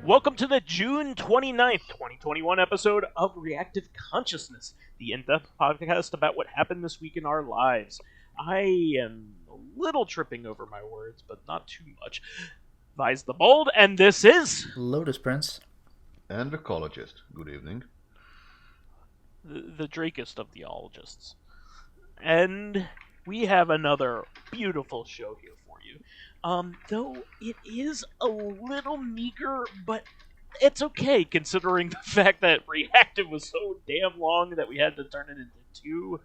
Welcome to the June 29th, 2021 episode of Reactive Consciousness, the in-depth podcast about what happened this week in our lives. I am a little tripping over my words, but not too much. Vysethebold, and this is... Lotus Prince. And Dracologist. Good evening. The Drakest of the ologists. And we have another beautiful show here for you. Though it is a little meager, but it's okay considering the fact that Reactive was so damn long that we had to turn it into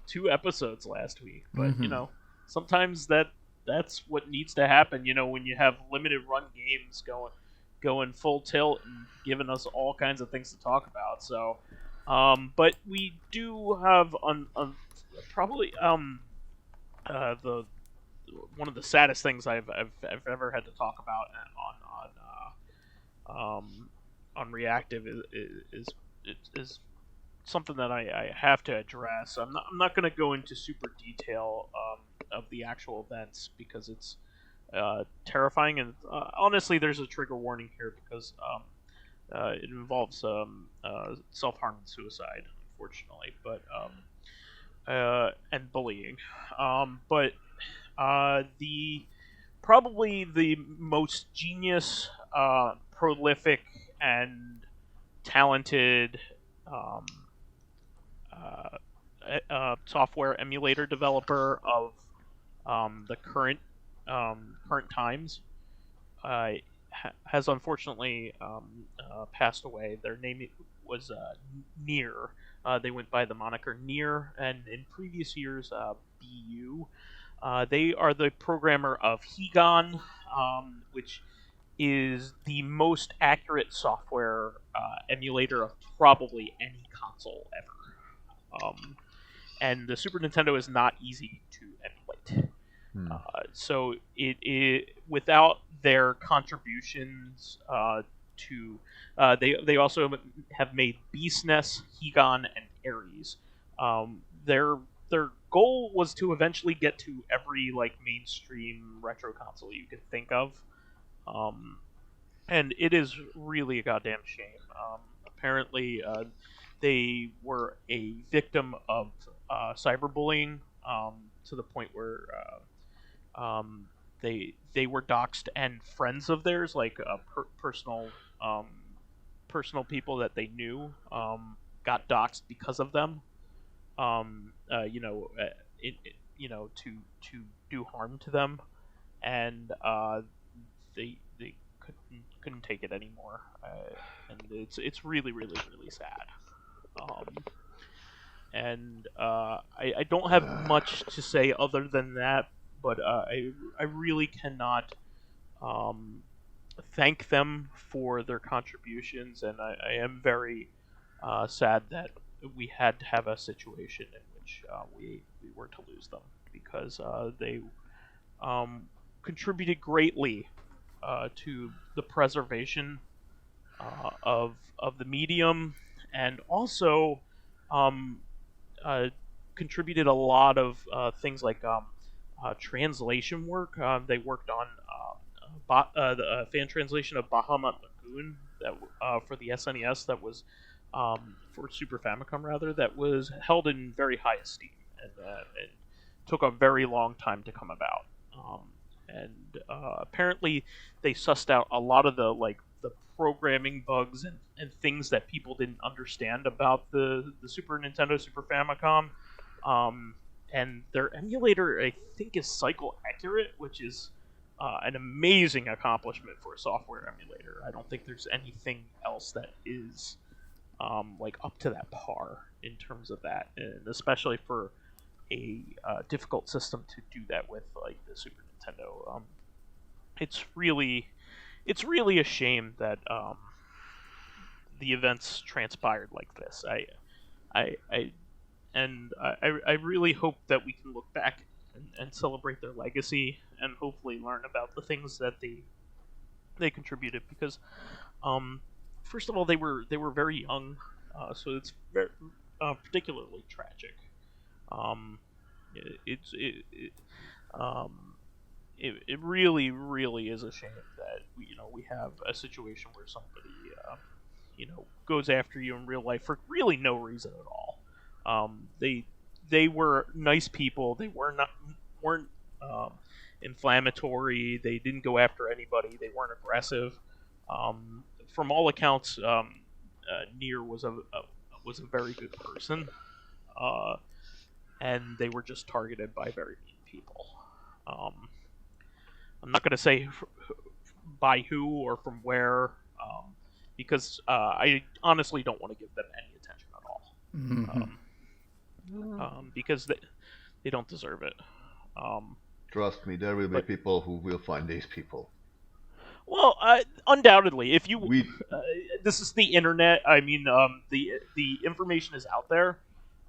two episodes last week. But you know, sometimes that's what needs to happen. You know, when you have limited run games going full tilt and giving us all kinds of things to talk about. So, but we do have probably the one of the saddest things I've ever had to talk about on Reactive is something that I have to address. I'm not going to go into super detail of the actual events because it's terrifying, and honestly, there's a trigger warning here because it involves self-harm and suicide, unfortunately, but and bullying, but. Probably the most genius, prolific, and talented software emulator developer of the current times has unfortunately passed away. Their name was Nier. They went by the moniker Nier, and in previous years, BU. They are the programmer of Hedgehog, which is the most accurate software emulator of probably any console ever. And the Super Nintendo is not easy to emulate. So without their contributions to... they also have made BeastNES, Hedgehog, and Ares. Their goal was to eventually get to every mainstream retro console you could think of, and it is really a goddamn shame. Apparently, they were a victim of cyberbullying to the point where they were doxxed, and friends of theirs, personal people that they knew, got doxxed because of them. To do harm to them, and they couldn't take it anymore, and it's really sad. I don't have much to say other than that, but I really cannot thank them for their contributions, and I am very sad that we had to have a situation in which we were to lose them, because they contributed greatly to the preservation of the medium, and also contributed a lot of things like translation work. They worked on the fan translation of Bahamut Lagoon that for the SNES that was for Super Famicom rather, that was held in very high esteem, and took a very long time to come about. Apparently, they sussed out a lot of the programming bugs and things that people didn't understand about the Super Nintendo, Super Famicom. And their emulator, I think, is cycle accurate, which is an amazing accomplishment for a software emulator. I don't think there's anything else that is up to that par in terms of that, and especially for a difficult system to do that with, like the Super Nintendo. It's really a shame that the events transpired like this. I really hope that we can look back and celebrate their legacy, and hopefully learn about the things that they contributed, because first of all, they were very young, so it's very, particularly tragic. it really, really is a shame that we have a situation where somebody goes after you in real life for really no reason at all. They were nice people. They weren't inflammatory. They didn't go after anybody. They weren't aggressive. From all accounts, Nier was a very good person, and they were just targeted by very mean people. I'm not going to say by who or from where, because I honestly don't want to give them any attention at all. Because they don't deserve it. Trust me, there will be people who will find these people. Well, undoubtedly, if you this is the internet. I mean, the information is out there.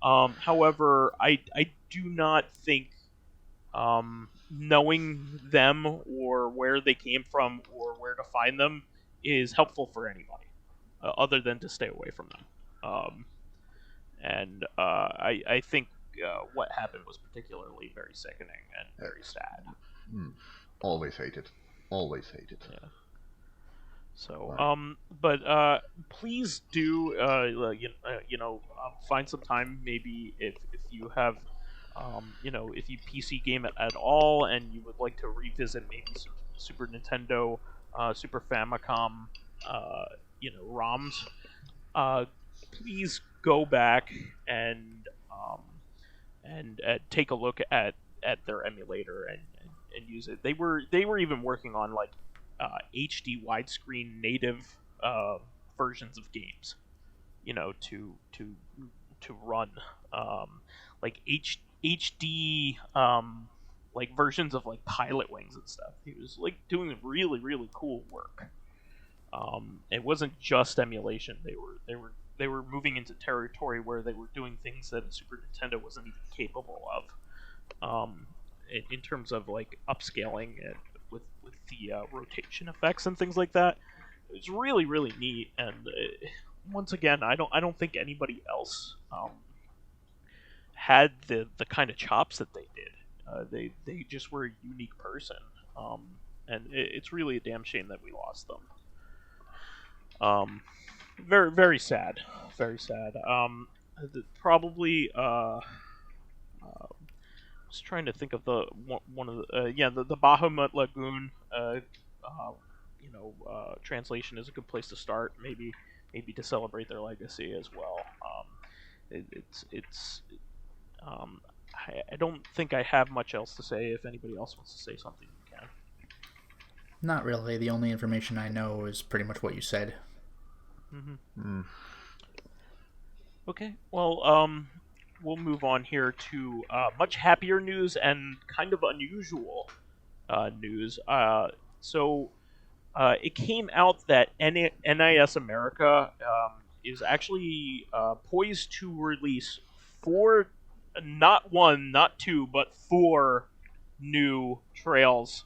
However, I do not think knowing them or where they came from or where to find them is helpful for anybody, other than to stay away from them. I think what happened was particularly very sickening and very sad. Always hate it. Always hate it. Yeah. So, but please do, find some time. Maybe if you have, if you PC game at all, and you would like to revisit maybe some Super Nintendo, Super Famicom, ROMs, please go back and take a look at their emulator and use it. They were even working on like HD widescreen native versions of games, to run like HD like versions of like Pilot Wings and stuff. He was like doing really, really cool work. It wasn't just emulation. They were moving into territory where they were doing things that Super Nintendo wasn't even capable of. In terms of like upscaling it with the rotation effects and things like that. It was really, really neat. And once again, I don't think anybody else had the kind of chops that they did. They just were a unique person, and it's really a damn shame that we lost them. Very, very sad. Very sad. Probably. Just trying to think of the one of the Bahamut Lagoon. Translation is a good place to start. Maybe to celebrate their legacy as well. I don't think I have much else to say. If anybody else wants to say something, you can. Not really. The only information I know is pretty much what you said. Okay. Well, we'll move on here to much happier news and kind of unusual news. So it came out that NIS America is actually poised to release 4, not 1, not 2, but 4 new Trails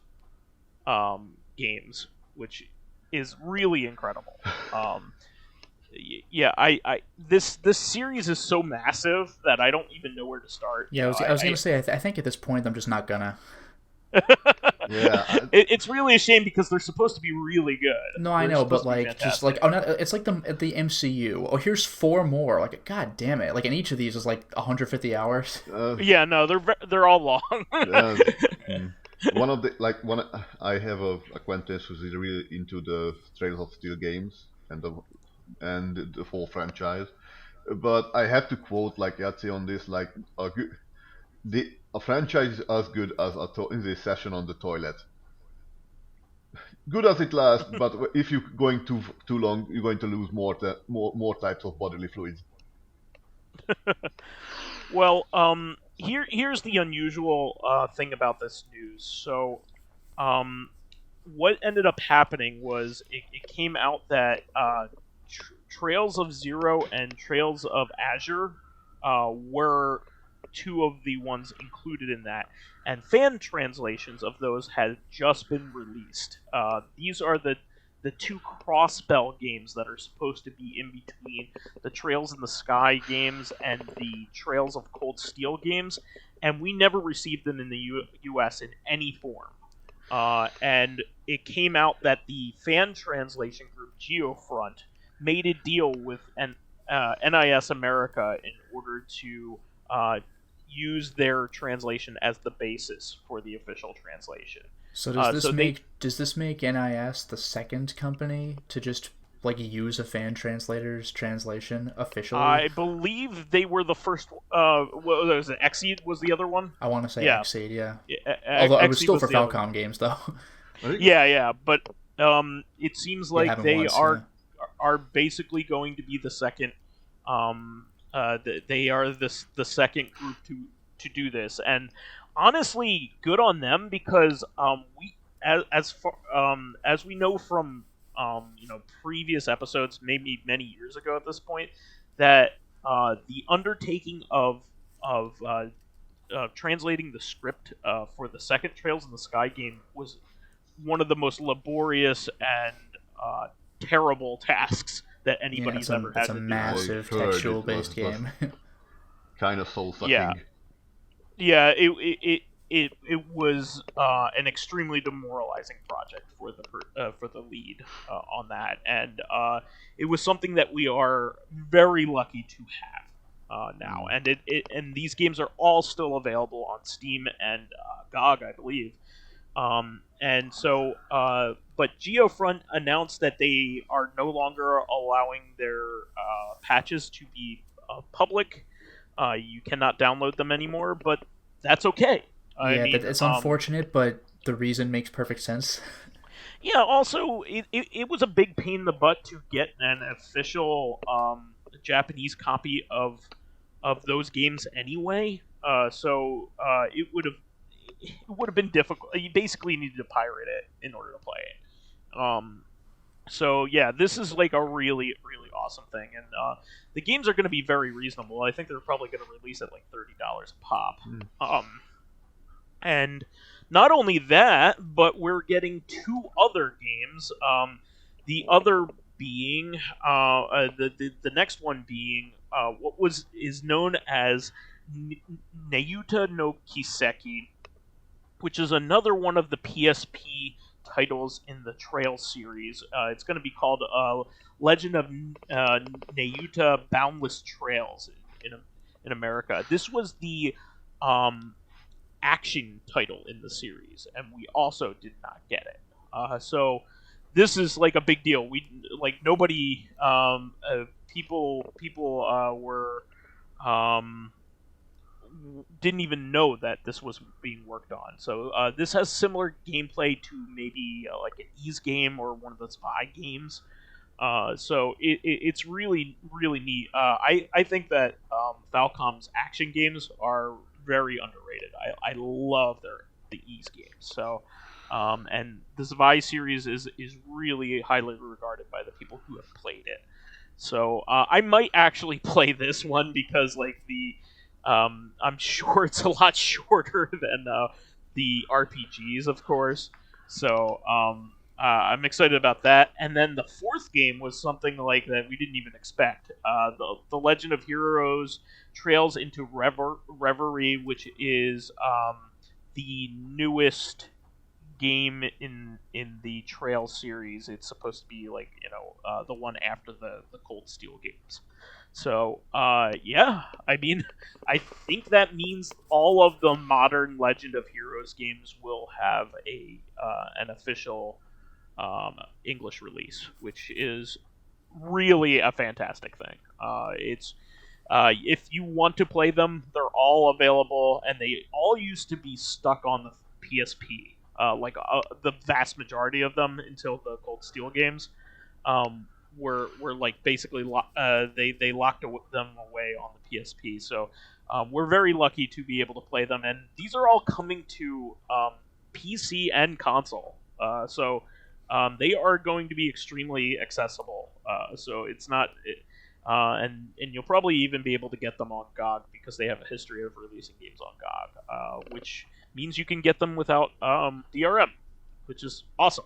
games, which is really incredible. This series is so massive that I don't even know where to start. Yeah, I was gonna say I think at this point I'm just not gonna. Yeah, it's really a shame because they're supposed to be really good. No, I know, but like just like it's like the MCU. Oh, here's 4 more. Like, god damn it! Like, and each of these is like 150 hours. Yeah, no, they're all long. One of the I have a acquaintance who's really into the Trails of Steel games and the full franchise, but I have to quote like Yahtzee on this, like a franchise is as good as in this session on the toilet. Good as it lasts, but if you're going too long, you're going to lose more types of bodily fluids. Well, here's the unusual thing about this news. So, what ended up happening was it came out that Trails of Zero and Trails of Azure were 2 of the ones included in that, and fan translations of those had just been released. These are the 2 cross-bell games that are supposed to be in between the Trails in the Sky games and the Trails of Cold Steel games, and we never received them in the U.S. in any form. and it came out that the fan translation group Geofront made a deal with NIS America in order to use their translation as the basis for the official translation. So does this make NIS the second company to just use a fan translator's translation officially? I believe they were the first. What was it? Exceed was the other one. I want to say Yeah. Exceed, yeah. Although it was still for Falcom games, though. Yeah, but it seems like they once, are basically going to be the second. They are the second group to do this, and honestly, good on them, because we as we know from previous episodes, maybe many years ago at this point, that the undertaking of translating the script for the second Trails in the Sky game was one of the most laborious and terrible tasks that anybody's ever had to do. It's a massive textual-based game. Kind of soul-sucking. Yeah, it was an extremely demoralizing project for the lead on that, and it was something that we are very lucky to have now. And and these games are all still available on Steam and GOG, I believe. And so, but Geofront announced that they are no longer allowing their patches to be public. You cannot download them anymore, but that's okay. It's unfortunate, but the reason makes perfect sense. Yeah, also, it was a big pain in the butt to get an official Japanese copy of those games anyway. So it would have been difficult. You basically needed to pirate it in order to play it. So yeah, this is like a really, really awesome thing, and the games are going to be very reasonable. I think they're probably going to release at like $30 a pop. And not only that, but we're getting two other games. The other being the next one being what is known as Nayuta no Kiseki, which is another one of the PSP titles in the Trail series. It's going to be called Legend of Nayuta Boundless Trails in America. This was the action title in the series, and we also did not get it. So this is like a big deal. We nobody people were didn't even know that this was being worked on. So this has similar gameplay to maybe like an Ys game or one of the spy games. So it's really, really neat. I think that Falcom's action games are very underrated. I love the Ys games. So and the Zwei series is really highly regarded by the people who have played it. So I might actually play this one because I'm sure it's a lot shorter than the RPGs, of course. So I'm excited about that. And then the fourth game was something like that we didn't even expect. The Legend of Heroes Trails into Reverie, which is the newest game in the Trail series. It's supposed to be like the one after the Cold Steel games. So yeah, I mean, I think that means all of the modern Legend of Heroes games will have an official English release, which is really a fantastic thing. It's if you want to play them, they're all available, and they all used to be stuck on the PSP. The vast majority of them until the Cold Steel games were like basically they locked them away on the PSP. So we're very lucky to be able to play them, and these are all coming to PC and console. So they are going to be extremely accessible. So it's not. And you'll probably even be able to get them on GOG because they have a history of releasing games on GOG, which means you can get them without DRM, which is awesome.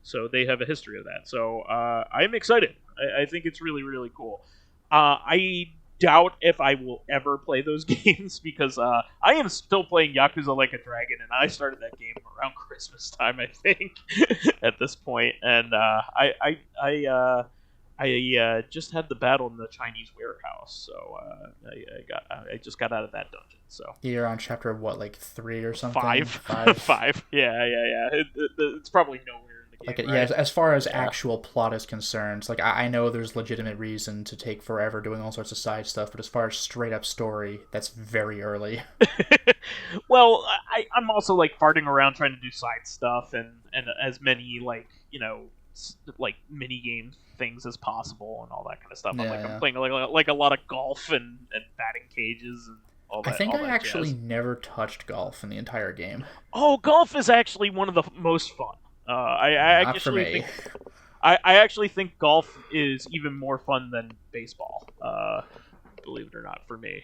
So they have a history of that. So I'm excited. I think it's really, really cool. I doubt if I will ever play those games because I am still playing Yakuza Like a Dragon, and I started that game around Christmas time, I think, at this point. And I just had the battle in the Chinese warehouse, so I just got out of that dungeon. So you're on chapter what, like 3 or something? Five. Five. Yeah. It's probably nowhere. Like, right? yeah, as far as actual plot is concerned, like I know there's legitimate reason to take forever doing all sorts of side stuff, but as far as straight up story, that's very early. Well, I'm also like farting around trying to do side stuff and as many like like mini game things as possible and all that kind of stuff. I'm playing like a lot of golf and batting cages and all that. I think I actually never touched golf in the entire game. Oh, golf is actually one of the most fun. I actually think golf is even more fun than baseball. Believe it or not, for me.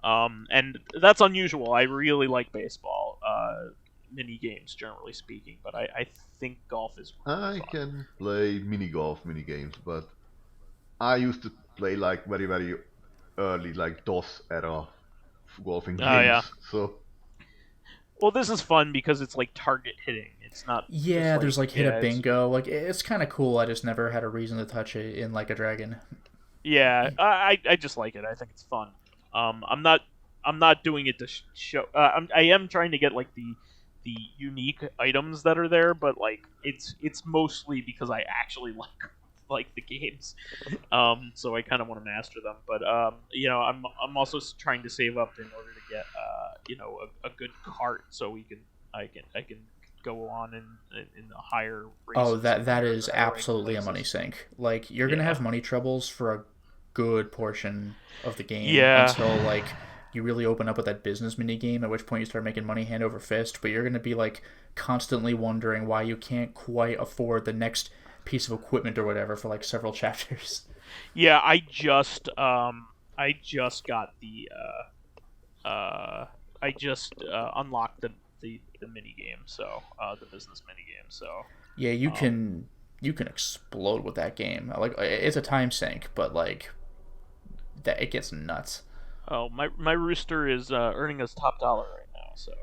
And that's unusual. I really like baseball mini games, generally speaking, but I think golf is really fun. Can play mini games, but I used to play like very, very early, like DOS era golfing games. Yeah. So. Well, this is fun because it's like target hitting. It's not. Yeah, there's like hit a bingo. Like it's kind of cool. I just never had a reason to touch it in Like a Dragon. Yeah, I just like it. I think it's fun. I'm not doing it to show. I am trying to get like the unique items that are there, but like it's mostly because I actually like the games. So I kind of want to master them. But I'm also trying to save up in order to get a good cart so I can go on in the higher races. Oh, that is absolutely a money sink. Like you're gonna have money troubles for a good portion of the game until like you really open up with that business mini game, at which point you start making money hand over fist. But you're gonna be like constantly wondering why you can't quite afford the next piece of equipment or whatever for like several chapters. Yeah, I just got the unlocked the mini game, so the business mini game. So yeah, you can explode with that game. Like it's a time sink, but like that it gets nuts. Oh, my rooster is earning us top dollar right now. So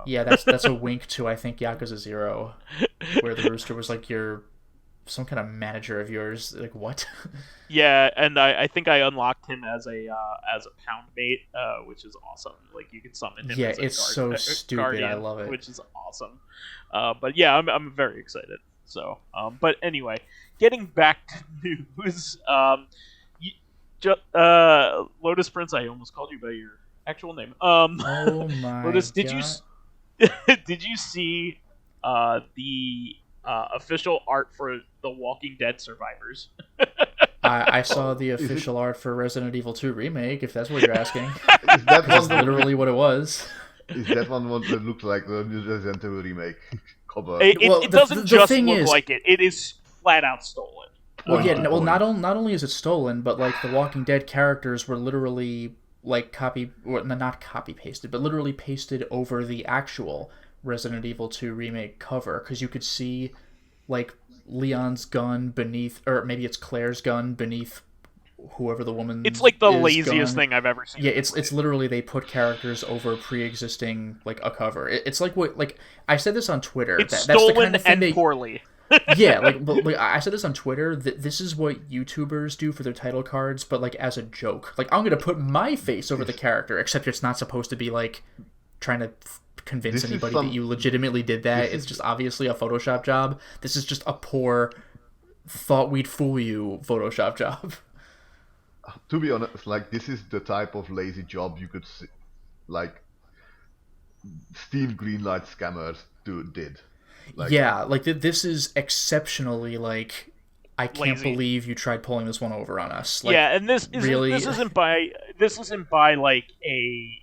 yeah, that's a wink to I think Yakuza 0, where the rooster was like some kind of manager of yours. Like what? Yeah, and I think I unlocked him as a pound bait, which is awesome. Like you can summon him. Yeah, as it's so stupid. guardian, I love it. Which is awesome. But yeah, I'm very excited. So, but anyway, getting back to news. Lotus Prince, I almost called you by your actual name. Oh my Lotus, God. did you see the official art for The Walking Dead Survivors? I saw the official art for Resident Evil 2 Remake, if that's what you're asking. That's literally what it was. Is that one that looks like the Resident Evil Remake cover? It doesn't just look like it. It is flat out stolen. Well, not only is it stolen, but like the Walking Dead characters were literally like not copy pasted, but literally pasted over the actual Resident Evil 2 Remake cover, because you could see like Leon's gun beneath, or maybe it's Claire's gun beneath whoever the woman. It's like the laziest thing I've ever seen. Yeah, it's literally they put characters over pre-existing like a cover. It's like what, like I said this on Twitter. It's that's stolen the kind of thing poorly. Yeah, like I said this on Twitter. This is what YouTubers do for their title cards, but like as a joke. Like I'm gonna put my face over the character, except it's not supposed to be like trying to convince anybody that you legitimately did that. It's just obviously a Photoshop job. This is just a poor thought we'd fool you Photoshop job. To be honest, like this is the type of lazy job you could see, like Steam Greenlight scammers did. Like, yeah, like this is exceptionally like I can't believe you tried pulling this one over on us. Like, yeah, and this isn't by like a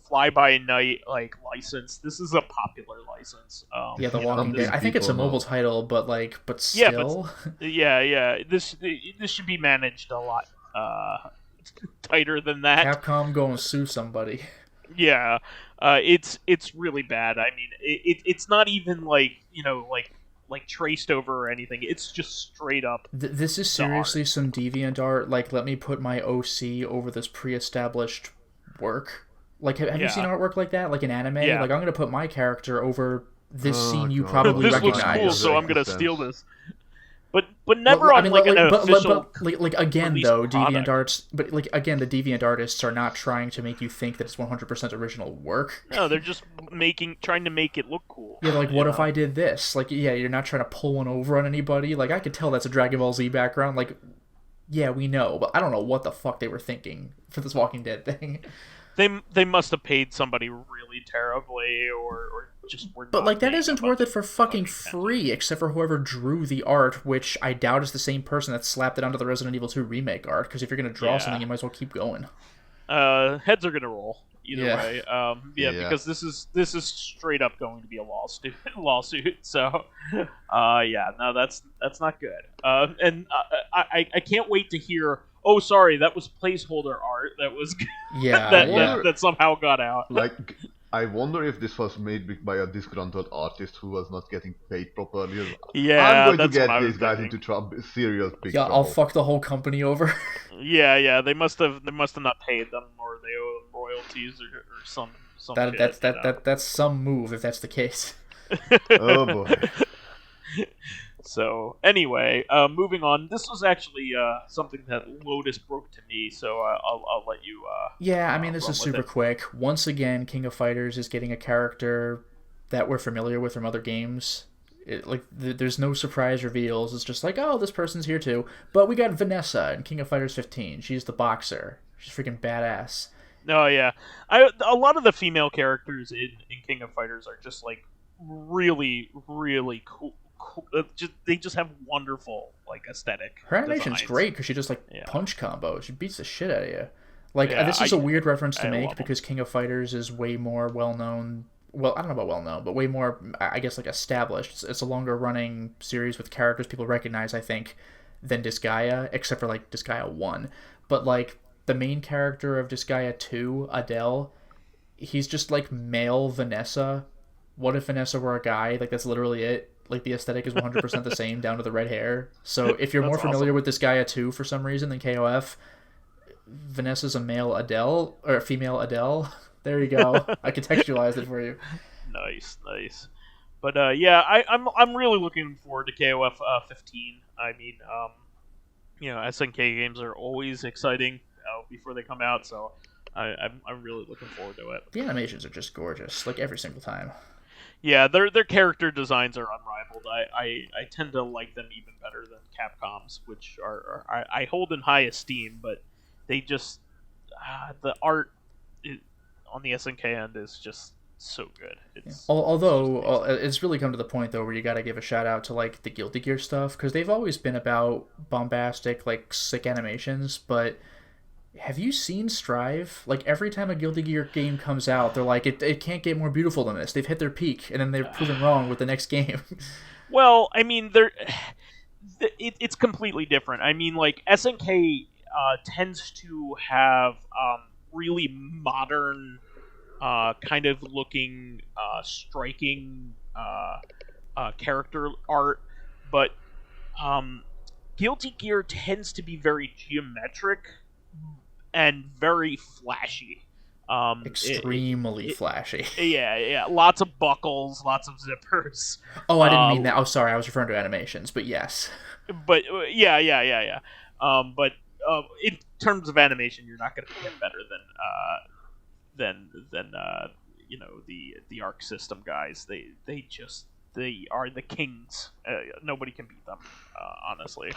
fly by night like license. This is a popular license. Yeah, The Walking Dead. I think it's a mobile title, but still. Yeah. This should be managed a lot tighter than that. Capcom go and sue somebody. Yeah, it's really bad. I mean, it's not even like like traced over or anything. It's just straight up. This is seriously some DeviantArt. Like, let me put my OC over this pre-established work. Like, have you seen artwork like that? Like in anime? Yeah. Like, I'm gonna put my character over this scene you probably this recognize. looks cool, so I'm gonna steal this. But never on an official. But again, though, product. DeviantArts. But like again, the Deviant artists are not trying to make you think that it's 100% original work. No, they're just trying to make it look cool. Yeah, like what if I did this? Like, yeah, you're not trying to pull one over on anybody. Like, I could tell that's a Dragon Ball Z background. Like, yeah, we know, but I don't know what the fuck they were thinking for this Walking Dead thing. They must have paid somebody really terribly, or just were. But like that isn't worth it for fucking free, except for whoever drew the art, which I doubt is the same person that slapped it onto the Resident Evil 2 remake art. Because if you're gonna draw something, you might as well keep going. Heads are gonna roll either way. Because this is straight up going to be a lawsuit. So, no, that's not good. And I can't wait to hear. Oh, sorry, that was placeholder art. That was that somehow got out. Like, I wonder if this was made by a disgruntled artist who was not getting paid properly. Yeah, I'm going to get these guys into serious big trouble. I'll fuck the whole company over. Yeah, they must have not paid them, or they owe them royalties or some that's some move if that's the case. Oh boy. So anyway, moving on. This was actually something that Lotus broke to me, so I'll let you. Yeah, I mean, this is super quick. Once again, King of Fighters is getting a character that we're familiar with from other games. There's no surprise reveals. It's just like, oh, this person's here too. But we got Vanessa in King of Fighters 15. She's the boxer. She's freaking badass. Oh yeah, a lot of the female characters in King of Fighters are just like really, really cool. They just have wonderful like aesthetic. Her animation's great because she just punch combos. She beats the shit out of you. Like this is a weird reference to make because King of Fighters is way more well known. Well, I don't know about well known, but way more, I guess, like established. It's a longer running series with characters people recognize, I think, than Disgaea, except for like Disgaea 1. But like the main character of Disgaea 2, Adele, he's just like male Vanessa. What if Vanessa were a guy? Like that's literally it. Like, the aesthetic is 100% the same, down to the red hair. So, if you're more familiar with Disgaea 2 for some reason than KOF, Vanessa's a male Adele, or a female Adele. There you go. I contextualized it for you. Nice. But, I'm really looking forward to KOF 15. I mean, SNK games are always exciting before they come out, so I'm really looking forward to it. The animations are just gorgeous, like, every single time. Yeah, their character designs are unrivaled. I tend to like them even better than Capcom's, which I hold in high esteem, but they just the art on the SNK end is just so good. Although it's really come to the point though where you got to give a shout out to like the Guilty Gear stuff because they've always been about bombastic, like sick animations, but. Have you seen Strive? Like, every time a Guilty Gear game comes out, they're like, it can't get more beautiful than this. They've hit their peak, and then they're proven wrong with the next game. Well, I mean, it's completely different. I mean, like, SNK tends to have really modern, kind of looking, striking character art, but Guilty Gear tends to be very geometric and very flashy. Extremely flashy. Yeah. Lots of buckles, lots of zippers. Oh, I didn't mean that. Oh, sorry. I was referring to animations, but yes. But, yeah. But in terms of animation, you're not going to get better than the Arc System guys. They are the kings. Nobody can beat them, honestly.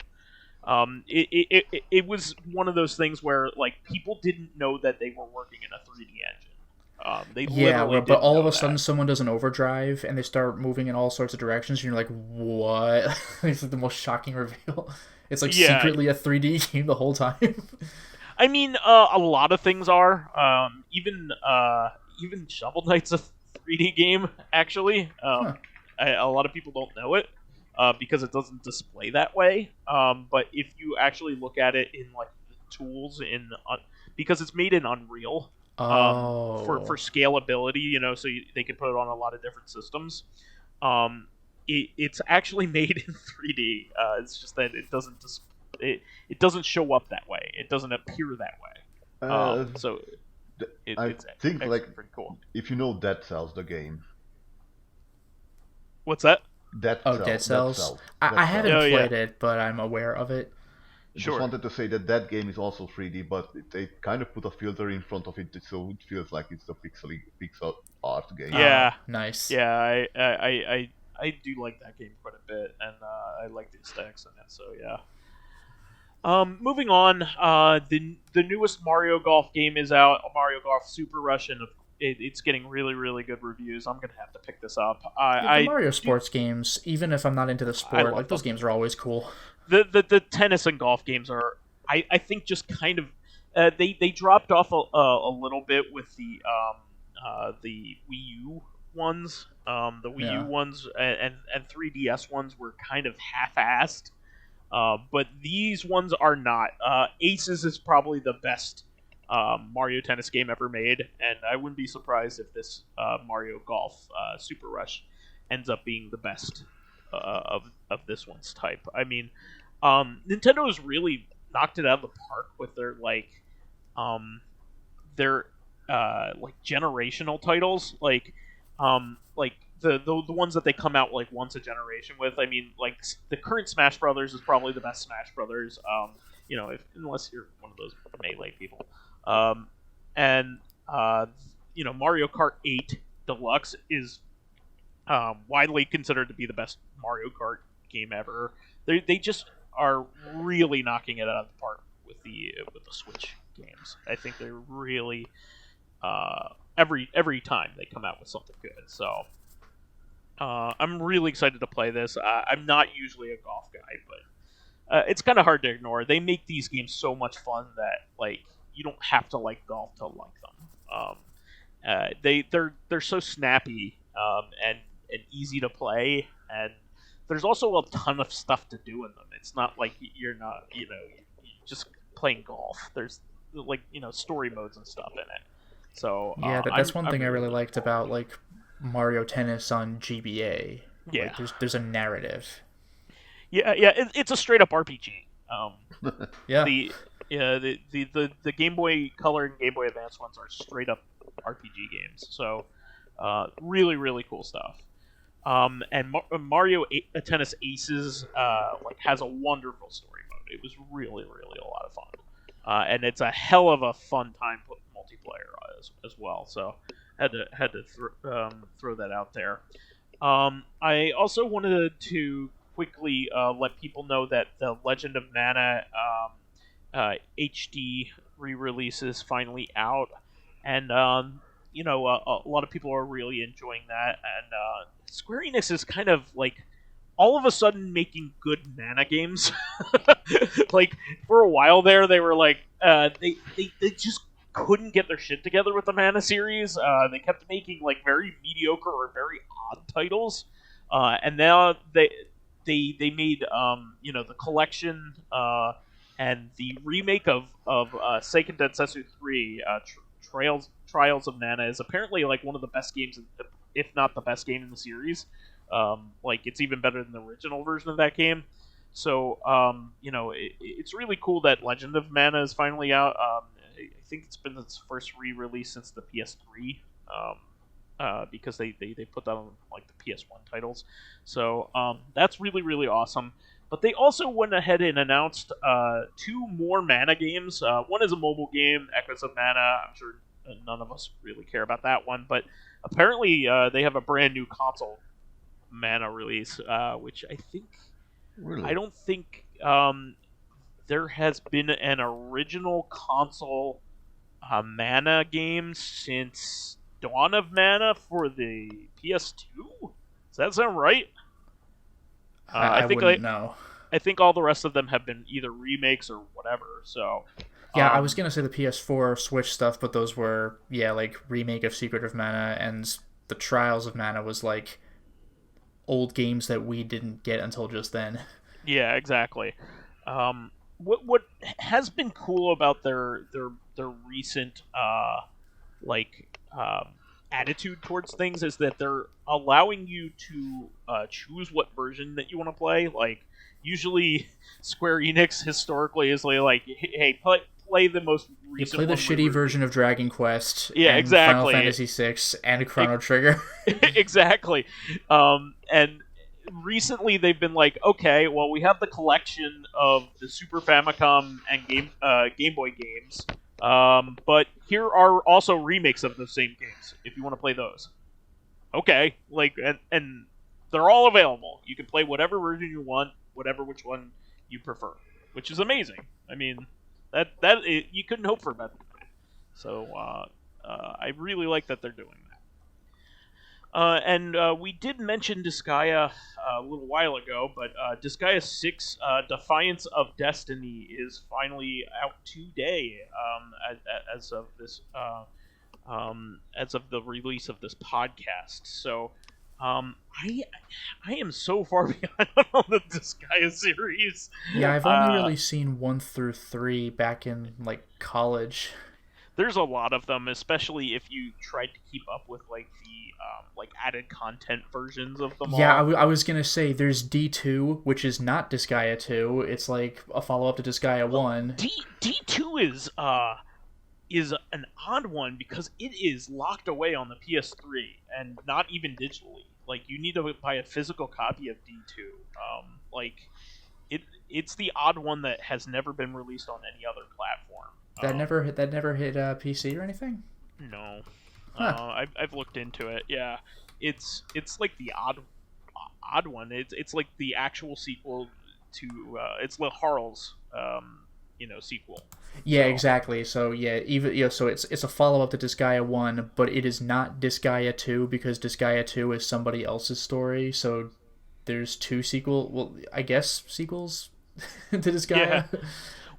It was one of those things where like people didn't know that they were working in a 3D engine. But all of a sudden someone does an overdrive and they start moving in all sorts of directions and you're like, what? It's like the most shocking reveal. It's like secretly a 3D game the whole time. I mean, a lot of things are. Even Shovel Knight's a 3D game, actually. A lot of people don't know it. Because it doesn't display that way. But if you actually look at it in like the tools because it's made in Unreal for scalability, so they can put it on a lot of different systems. it's actually made in 3D. It's just that it doesn't show up that way. It doesn't appear that way. So it's think like pretty cool. If you know Dead Cells, the game. What's that? Dead Cells. I haven't played it, but I'm aware of it. I just wanted to say that game is also 3D, but they kind of put a filter in front of it, so it feels like it's a pixel art game. Yeah, nice. Yeah, I do like that game quite a bit, and I like the aesthetics in it. So yeah. Moving on, the newest Mario Golf game is out, Mario Golf Super Rush, and it's getting really, really good reviews. I'm gonna have to pick this up. The Mario sports games, even if I'm not into the sport, like those games are always cool. The tennis and golf games are, I think, just kind of they dropped off a little bit with the Wii U ones. The Wii U ones and 3DS ones were kind of half-assed. But these ones are not. Aces is probably the best Mario Tennis game ever made, and I wouldn't be surprised if this Mario Golf Super Rush ends up being the best of this one's type. I mean, Nintendo has really knocked it out of the park with their generational titles, like the ones that they come out like once a generation with. I mean, like the current Smash Brothers is probably the best Smash Brothers. Unless you're one of those Melee people. Mario Kart 8 Deluxe is widely considered to be the best Mario Kart game ever. They just are really knocking it out of the park with the Switch games. I think they're really every time they come out with something good. So I'm really excited to play this. I'm not usually a golf guy, but it's kind of hard to ignore. They make these games so much fun that you don't have to like golf to like them. They're so snappy and easy to play, and there's also a ton of stuff to do in them. It's not like you're not you're just playing golf. There's story modes and stuff in it. So that's one thing I really liked about Mario Tennis on GBA. Yeah, there's a narrative. Yeah, it's a straight up RPG. Yeah. The Game Boy Color and Game Boy Advance ones are straight up RPG games. So really, really cool stuff. And Mario Tennis Aces has a wonderful story mode. It was really, really a lot of fun, and it's a hell of a fun time multiplayer as well. So had to throw that out there. I also wanted to quickly let people know that the Legend of Mana HD re-release is finally out, and a lot of people are really enjoying that, and Square Enix is kind of all of a sudden making good Mana games. For a while there, they were they just couldn't get their shit together with the Mana series. They kept making very mediocre or very odd titles, and now they made the collection and the remake of Seiken Densetsu 3 Trials of Mana is apparently one of the best games, if not the best game in the series. It's even better than the original version of that game. So it's really cool that Legend of Mana is finally out. I think it's been its first re-release since the PS3. Because they put that on the PS1 titles. So that's really, really awesome. But they also went ahead and announced 2 more Mana games. One is a mobile game, Echoes of Mana. I'm sure none of us really care about that one. But apparently they have a brand new console Mana release, which I think... Really? I don't think there has been an original console Mana game since Dawn of Mana for the PS2? Does that sound right? I think wouldn't know. I think all the rest of them have been either remakes or whatever. So yeah, I was gonna say the PS4 Switch stuff, but those were remake of Secret of Mana, and the Trials of Mana was old games that we didn't get until just then. Yeah, exactly. What has been cool about their recent attitude towards things is that they're allowing you to choose what version that you want to play. Like, usually Square Enix historically is like, hey, play the most You recent play the one we shitty released. version of Dragon Quest, Yeah, and exactly. Final Fantasy VI, and Chrono Trigger. Exactly. And recently they've been like, okay, well, we have the collection of the Super Famicom and Game Boy games, but here are also remakes of the same games if you want to play those. Okay, like, and they're all available. You can play whatever version you want, which one you prefer, which is amazing. I mean, you couldn't hope for better. So I really like that they're doing that. And we did mention Disgaea a little while ago, but Disgaea 6 Defiance of Destiny is finally out today, as of this as of the release of this podcast. So I am so far behind on the Disgaea series. Yeah, I've only really seen 1 through 3 back in like college. There's a lot of them, especially if you tried to keep up with like the added content versions of them. Yeah, all. I was gonna say there's D2, which is not Disgaea 2. It's like a follow up to Disgaea 1. D2 is an odd one because it is locked away on the PS3 and not even digitally. Like, you need to buy a physical copy of D2. It's the odd one that has never been released on any other platform. That never hit PC or anything? No. Huh. I've looked into it. Yeah, it's like the odd one. It's like the actual sequel to it's Laharl's sequel. Yeah, exactly. So yeah, so it's a follow up to Disgaea 1, but it is not Disgaea 2 because Disgaea 2 is somebody else's story. So there's 2 I guess sequels to Disgaea. Yeah.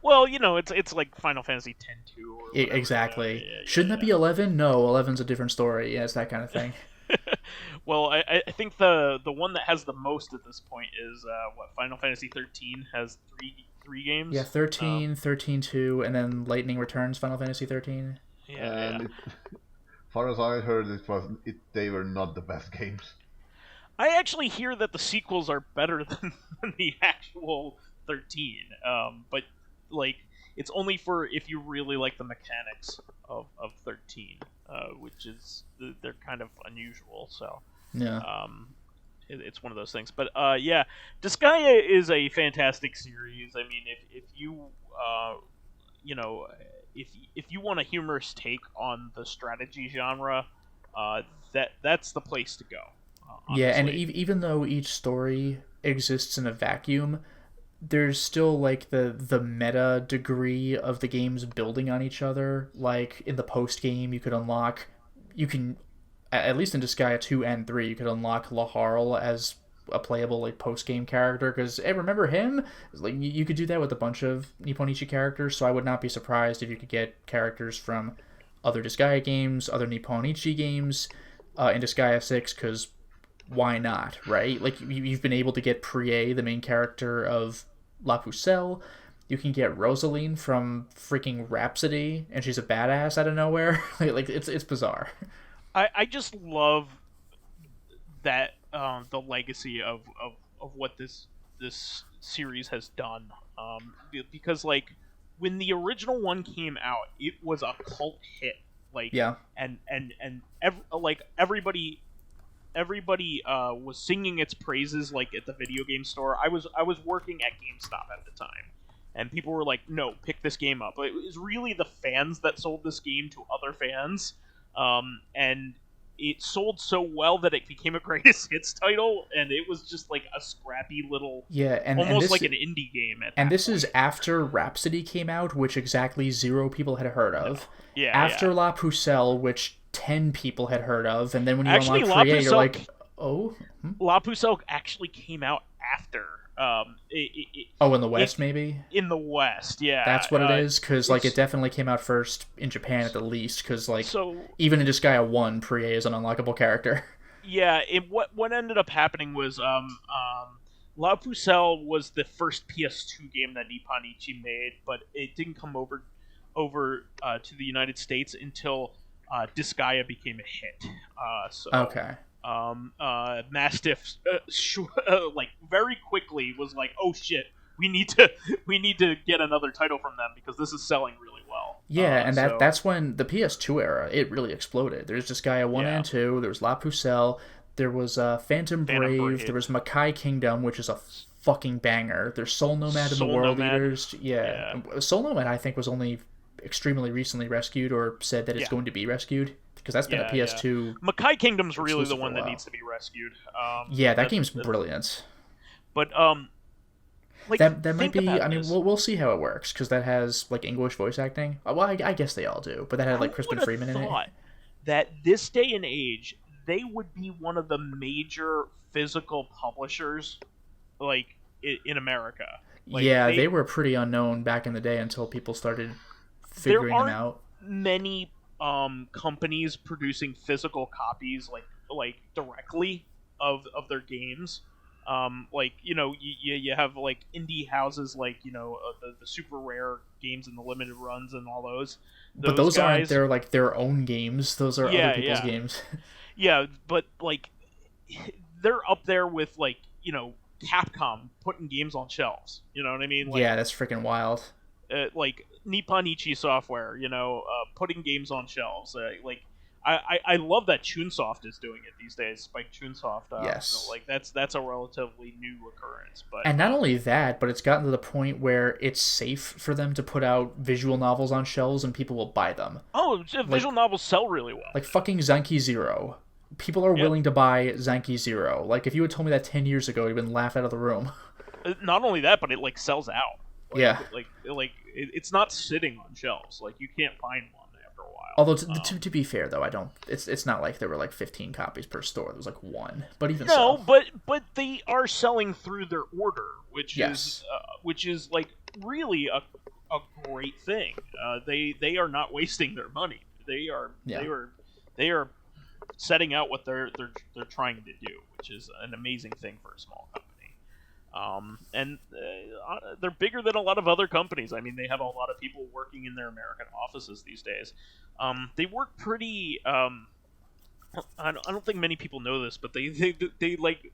Well, it's like Final Fantasy X-2 or whatever. Exactly. Yeah, Shouldn't that be 11? No, 11's a different story. Yeah, it's that kind of thing. Well, I think the one that has the most at this point is Final Fantasy 13 has three games. Yeah, 13, 13-2, and then Lightning Returns Final Fantasy 13. Yeah. As far as I heard, they were not the best games. I actually hear that the sequels are better than the actual 13. But like, it's only for if you really like the mechanics of 13, which is they're kind of unusual. So yeah, it's one of those things. But yeah, Disgaea is a fantastic series. I mean, if you if you want a humorous take on the strategy genre, that's the place to go. Yeah, and even though each story exists in a vacuum, there's still like the meta degree of the games building on each other. Like in the post game, you can at least in Disgaea 2 and 3, you could unlock Laharl as a playable like post game character. Because remember him? Like you could do that with a bunch of Nipponichi characters. So I would not be surprised if you could get characters from other Disgaea games, other Nipponichi games, in Disgaea 6. Because why not, right? Like you've been able to get Prie, the main character of La Pucelle. You can get Rosaline from freaking Rhapsody, and she's a badass out of nowhere. like it's bizarre. I just love that the legacy of what this series has done. Because like when the original one came out, it was a cult hit. Like yeah, and everybody was singing its praises like at the video game store. I was working at GameStop at the time, and people were like, "No, pick this game up." But it was really the fans that sold this game to other fans, and it sold so well that it became a greatest hits title, and it was just like a scrappy little, almost like an indie game. This is after Rhapsody came out, which exactly 0 people had heard of. Yeah. After La Pucelle, which 10 people had heard of, and then when you unlock Prie, you're like, oh. La Pucelle actually came out after. In the West, maybe? In the West, yeah. That's what it is, because like it definitely came out first in Japan at the least, because like even in Disgaea 1, Prie is an unlockable character. Yeah, what ended up happening was La Pucelle was the first PS2 game that Nipponichi made, but it didn't come over to the United States until Disgaea became a hit. So Okay. Mastiff like very quickly was like, oh shit, we need to get another title from them because this is selling really well. Yeah, and so, that's when the PS2 era, it really exploded. There's Disgaea 1 and 2, there was La Pucelle, there was Phantom Brave, there was Makai Kingdom, which is a fucking banger. There's Soul Nomad and the World Eaters. Yeah. Soul Nomad, I think, was only extremely recently rescued or said that it's going to be rescued. Because that's been a PS2. Makai Kingdom's really the one that needs to be rescued. That game's brilliant. But like that might be. I mean, we'll see how it works because that has like English voice acting. Well, I guess they all do, but that had like Crispin Freeman in it. That this day and age, they would be one of the major physical publishers, like in America. Like, they were pretty unknown back in the day until people started figuring them out. Many companies producing physical copies like directly of their games. Like, you know, you have like indie houses like, you know, the super rare games and the limited runs and all those. But those aren't their own games. Those are other people's games. Yeah, but like they're up there with like, you know, Capcom putting games on shelves. You know what I mean? Like, yeah, that's freaking wild. Like Nippon Ichi Software, you know, putting games on shelves. Like, I love that Chunsoft is doing it these days. Spike Chunsoft. Yes. Like that's a relatively new occurrence. But and not only that, but it's gotten to the point where it's safe for them to put out visual novels on shelves and people will buy them. Oh, visual novels sell really well. Like fucking Zenki Zero. People are willing to buy Zenki Zero. Like if you had told me that 10 years ago, you'd been laughed out of the room. Not only that, but it like sells out. Like, it's not sitting on shelves. Like you can't find one after a while. Although to be fair though, I don't. It's not like there were like 15 copies per store. There was like one. But even so, but they are selling through their order, which is like really a great thing. They are not wasting their money. They are setting out what they're trying to do, which is an amazing thing for a small company. And they're bigger than a lot of other companies. I mean, they have a lot of people working in their American offices these days. They work pretty. I don't think many people know this, but they like.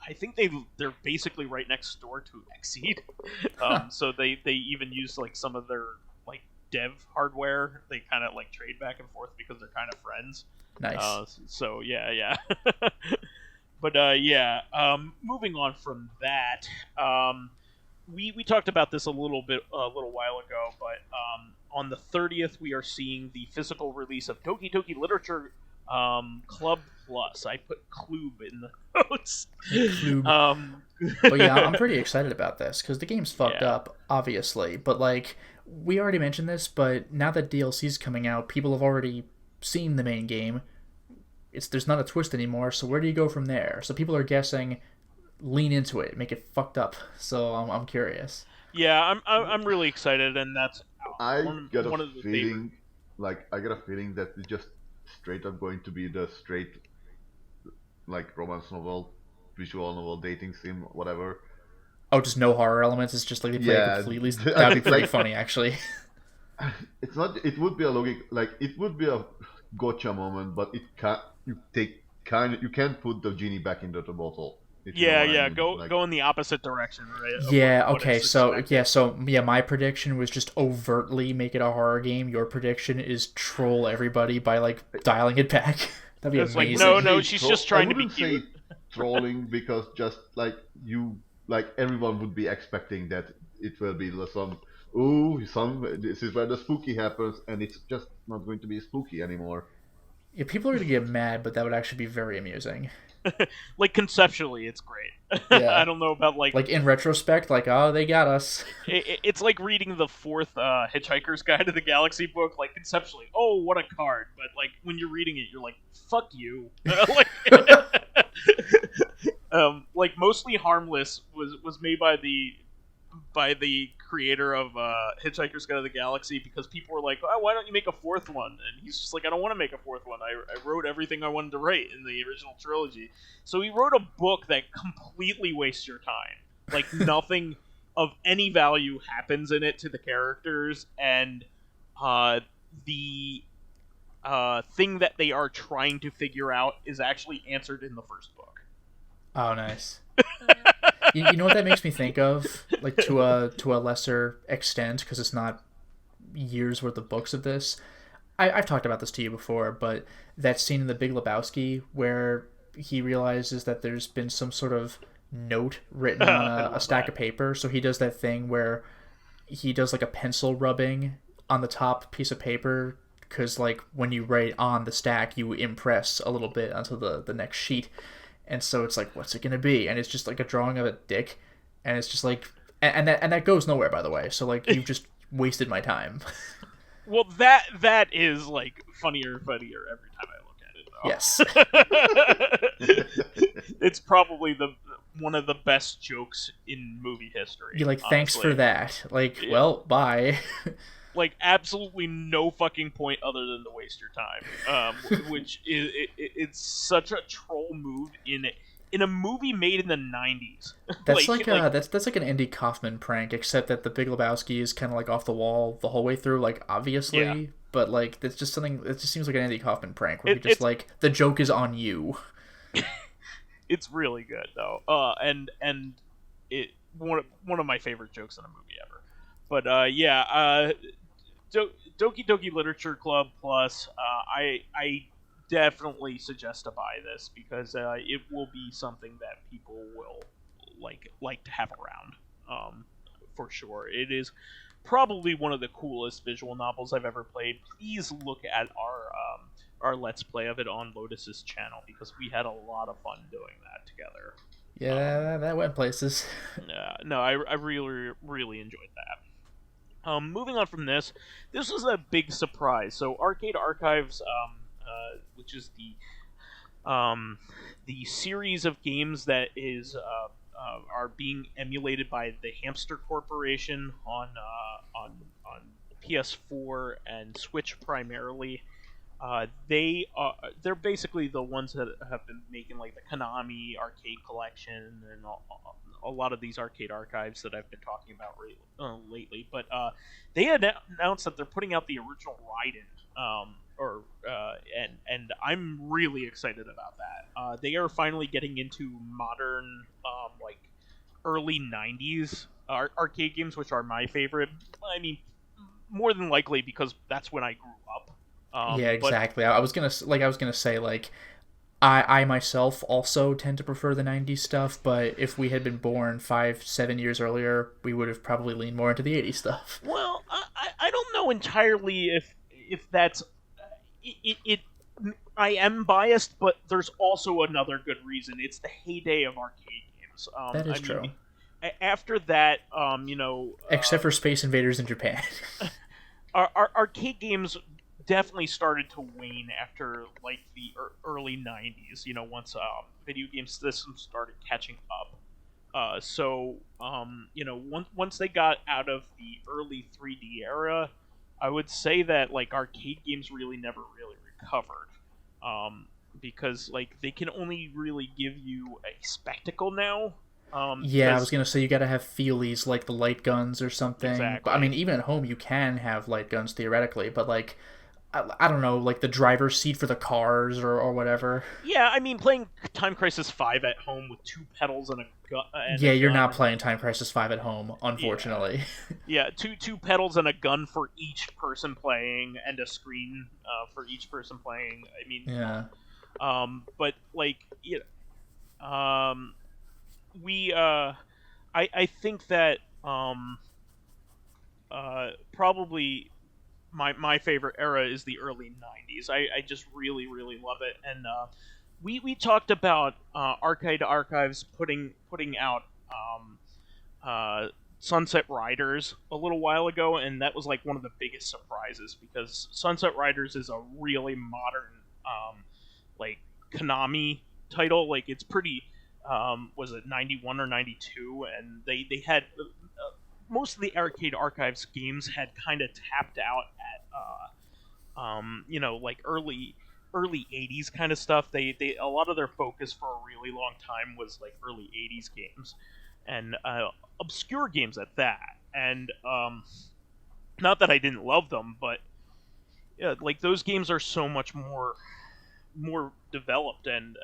I think they're basically right next door to Exceed. So they even use like some of their like dev hardware. They kind of like trade back and forth because they're kind of friends. Nice. So yeah. But moving on from that, we talked about this a little while ago, but on the 30th we are seeing the physical release of Doki Doki Literature Club Plus. I put Club in the notes. But yeah, I'm pretty excited about this because the game's fucked up, obviously. But like we already mentioned this, but now that DLC's coming out, people have already seen the main game. There's not a twist anymore, so where do you go from there? So people are guessing, lean into it, make it fucked up. So I'm curious. Yeah, I'm really excited, and that's I got a feeling that it's just straight up going to be the straight like romance novel, visual novel, dating sim, whatever. Oh, just no horror elements. It's just like they play it completely. That'd be pretty funny, actually. It's not. It would be a logic. Like it would be a gotcha moment, but it can't. You can't put the genie back into the bottle. Go in the opposite direction, right? Yeah. Okay. So my prediction was just overtly make it a horror game. Your prediction is troll everybody by like dialing it back. That'd be amazing. Like, no, she's just trying to be cute. Say trolling because just like everyone would be expecting that it will be this is where the spooky happens, and it's just not going to be spooky anymore. Yeah, people are going to get mad, but that would actually be very amusing. Like, conceptually, it's great. Yeah. I don't know about, like... Like, in retrospect, like, oh, they got us. It's like reading the fourth Hitchhiker's Guide to the Galaxy book. Like, conceptually, oh, what a card. But, like, when you're reading it, you're like, fuck you. Like, Mostly Harmless was made by the creator of Hitchhiker's Guide to the Galaxy because people were like, oh, why don't you make a fourth one? And he's just like, I don't want to make a fourth one. I wrote everything I wanted to write in the original trilogy. So he wrote a book that completely wastes your time. Like, nothing of any value happens in it to the characters, and the thing that they are trying to figure out is actually answered in the first book. Oh, nice. You know what that makes me think of, like to a lesser extent, because it's not years worth of books of this. I've talked about this to you before, but that scene in The Big Lebowski where he realizes that there's been some sort of note written on a stack of paper. So he does that thing where he does like a pencil rubbing on the top piece of paper, because like when you write on the stack, you impress a little bit onto the next sheet. And so it's like, what's it gonna be? And it's just like a drawing of a dick, and it's just like, and that goes nowhere, by the way. So like, you've just wasted my time. Well, that is like funnier and funnier every time I look at it, though. Yes. It's probably one of the best jokes in movie history. You're like, honestly. thanks for that. Like, Yeah. well, bye. Like, absolutely no fucking point other than to waste your time. Which is it's such a troll move in a movie made in the 90s. That's that's like an Andy Kaufman prank, except that The Big Lebowski is kind of like off the wall the whole way through, like obviously, Yeah. but like it's just something. It just seems like an Andy Kaufman prank where he just like, the joke is on you. It's really good though. And it one of my favorite jokes in a movie ever. But Doki Doki Literature Club Plus. I definitely suggest to buy this because it will be something that people will like to have around. For sure, it is probably one of the coolest visual novels I've ever played. Please look at our Let's Play of it on Lotus's channel because we had a lot of fun doing that together. Yeah, that went places. No, I really, really enjoyed that. Moving on from this was a big surprise. So Arcade Archives, which is the series of games that are being emulated by the Hamster Corporation on PS4 and Switch primarily. They're basically the ones that have been making like the Konami arcade collection and a lot of these arcade archives that I've been talking about lately. But they announced that they're putting out the original Raiden, and I'm really excited about that. They are finally getting into modern, like early '90s arcade games, which are my favorite. I mean, more than likely because that's when I grew up. Yeah, exactly. I was gonna say like, I myself also tend to prefer the '90s stuff, but if we had been born 5-7 years earlier, we would have probably leaned more into the '80s stuff. Well, I don't know entirely if that's it. I am biased, but there's also another good reason. It's the heyday of arcade games. That is true. After that, except for Space Invaders in Japan. our arcade games definitely started to wane after like the early 90s, once video game systems started catching up. Once they got out of the early 3D era, I would say that like arcade games really never really recovered. Because like they can only really give you a spectacle now. Yeah, I was gonna say you gotta have feelies like the light guns or something. Exactly. I mean, even at home you can have light guns theoretically, but like, I don't know, like the driver's seat for the cars or whatever. Yeah, I mean, playing Time Crisis 5 at home with 2 pedals and a gun. Yeah, you're not playing Time Crisis 5 at home, unfortunately. Yeah, two pedals and a gun for each person playing, and a screen for each person playing. I mean, yeah. But like, I think that probably my favorite era is the early 90s. I just really, really love it. And we talked about Arcade Archives putting out Sunset Riders a little while ago, and that was like one of the biggest surprises because Sunset Riders is a really modern like Konami title. Like it's pretty was it 91 or 92, and they had most of the Arcade Archives games had kind of tapped out at like early 80s kind of stuff. They a lot of their focus for a really long time was like early 80s games and obscure games at that. And not that I didn't love them, but yeah, like those games are so much more developed, and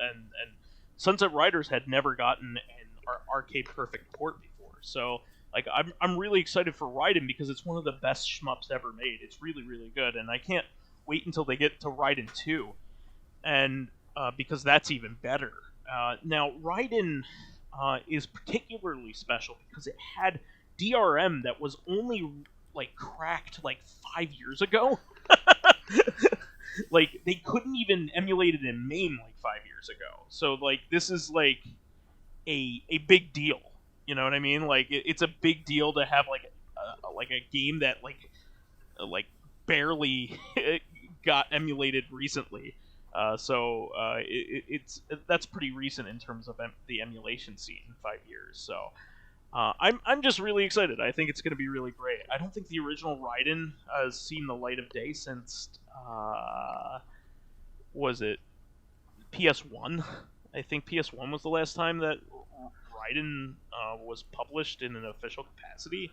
Sunset Riders had never gotten an arcade perfect port before. So like I'm really excited for Raiden because it's one of the best shmups ever made. It's really really good, and I can't wait until they get to Raiden 2, and because that's even better. Now Raiden is particularly special because it had DRM that was only like cracked like 5 years ago. Like they couldn't even emulate it in MAME like 5 years ago. So like this is like a big deal. You know what I mean? Like it's a big deal to have like a game that like barely got emulated recently. It's that's pretty recent in terms of the emulation scene, 5 years. So I'm just really excited. I think it's going to be really great. I don't think the original Raiden has seen the light of day since was it PS1? I think PS1 was the last time that Raiden was published in an official capacity.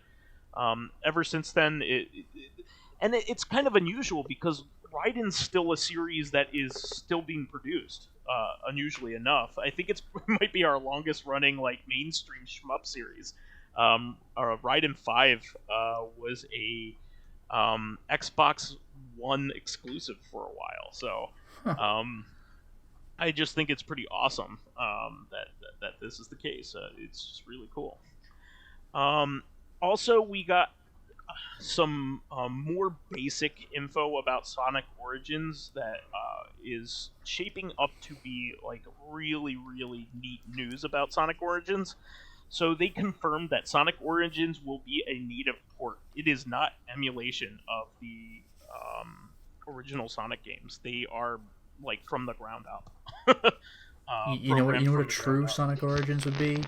Ever since then, it's kind of unusual because Raiden's still a series that is still being produced. Unusually enough, I think it might be our longest running like mainstream shmup series. Raiden 5 was a Xbox One exclusive for a while, so I just think it's pretty awesome that this is the case. It's just really cool. Also, we got some more basic info about Sonic Origins that is shaping up to be like really, really neat news about Sonic Origins. So they confirmed that Sonic Origins will be a native port. It is not emulation of the original Sonic games. They are like from the ground up. You know what a true Sonic Origins would be?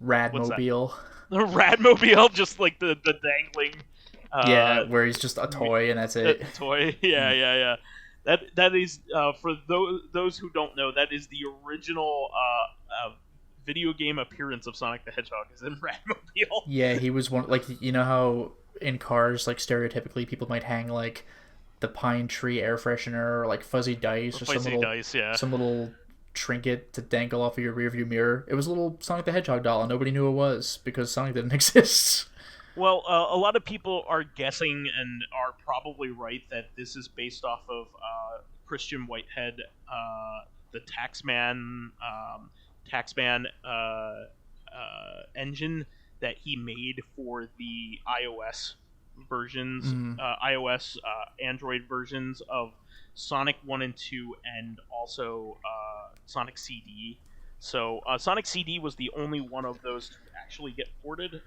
Radmobile. The Radmobile, just like the dangling. Yeah, where he's just a toy and that's it. Toy, yeah. That is for those who don't know, that is the original video game appearance of Sonic the Hedgehog is in Radmobile. Yeah, he was one. Like, you know how in cars, like stereotypically, people might hang like the pine tree air freshener or like fuzzy dice or some little trinket to dangle off of your rearview mirror. It was a little Sonic the Hedgehog doll, and nobody knew it was because Sonic didn't exist. Well, a lot of people are guessing and are probably right that this is based off of Christian Whitehead, the Taxman engine that he made for the iOS versions, iOS Android versions of Sonic 1 and 2, and also Sonic CD. So Sonic CD was the only one of those to actually get ported.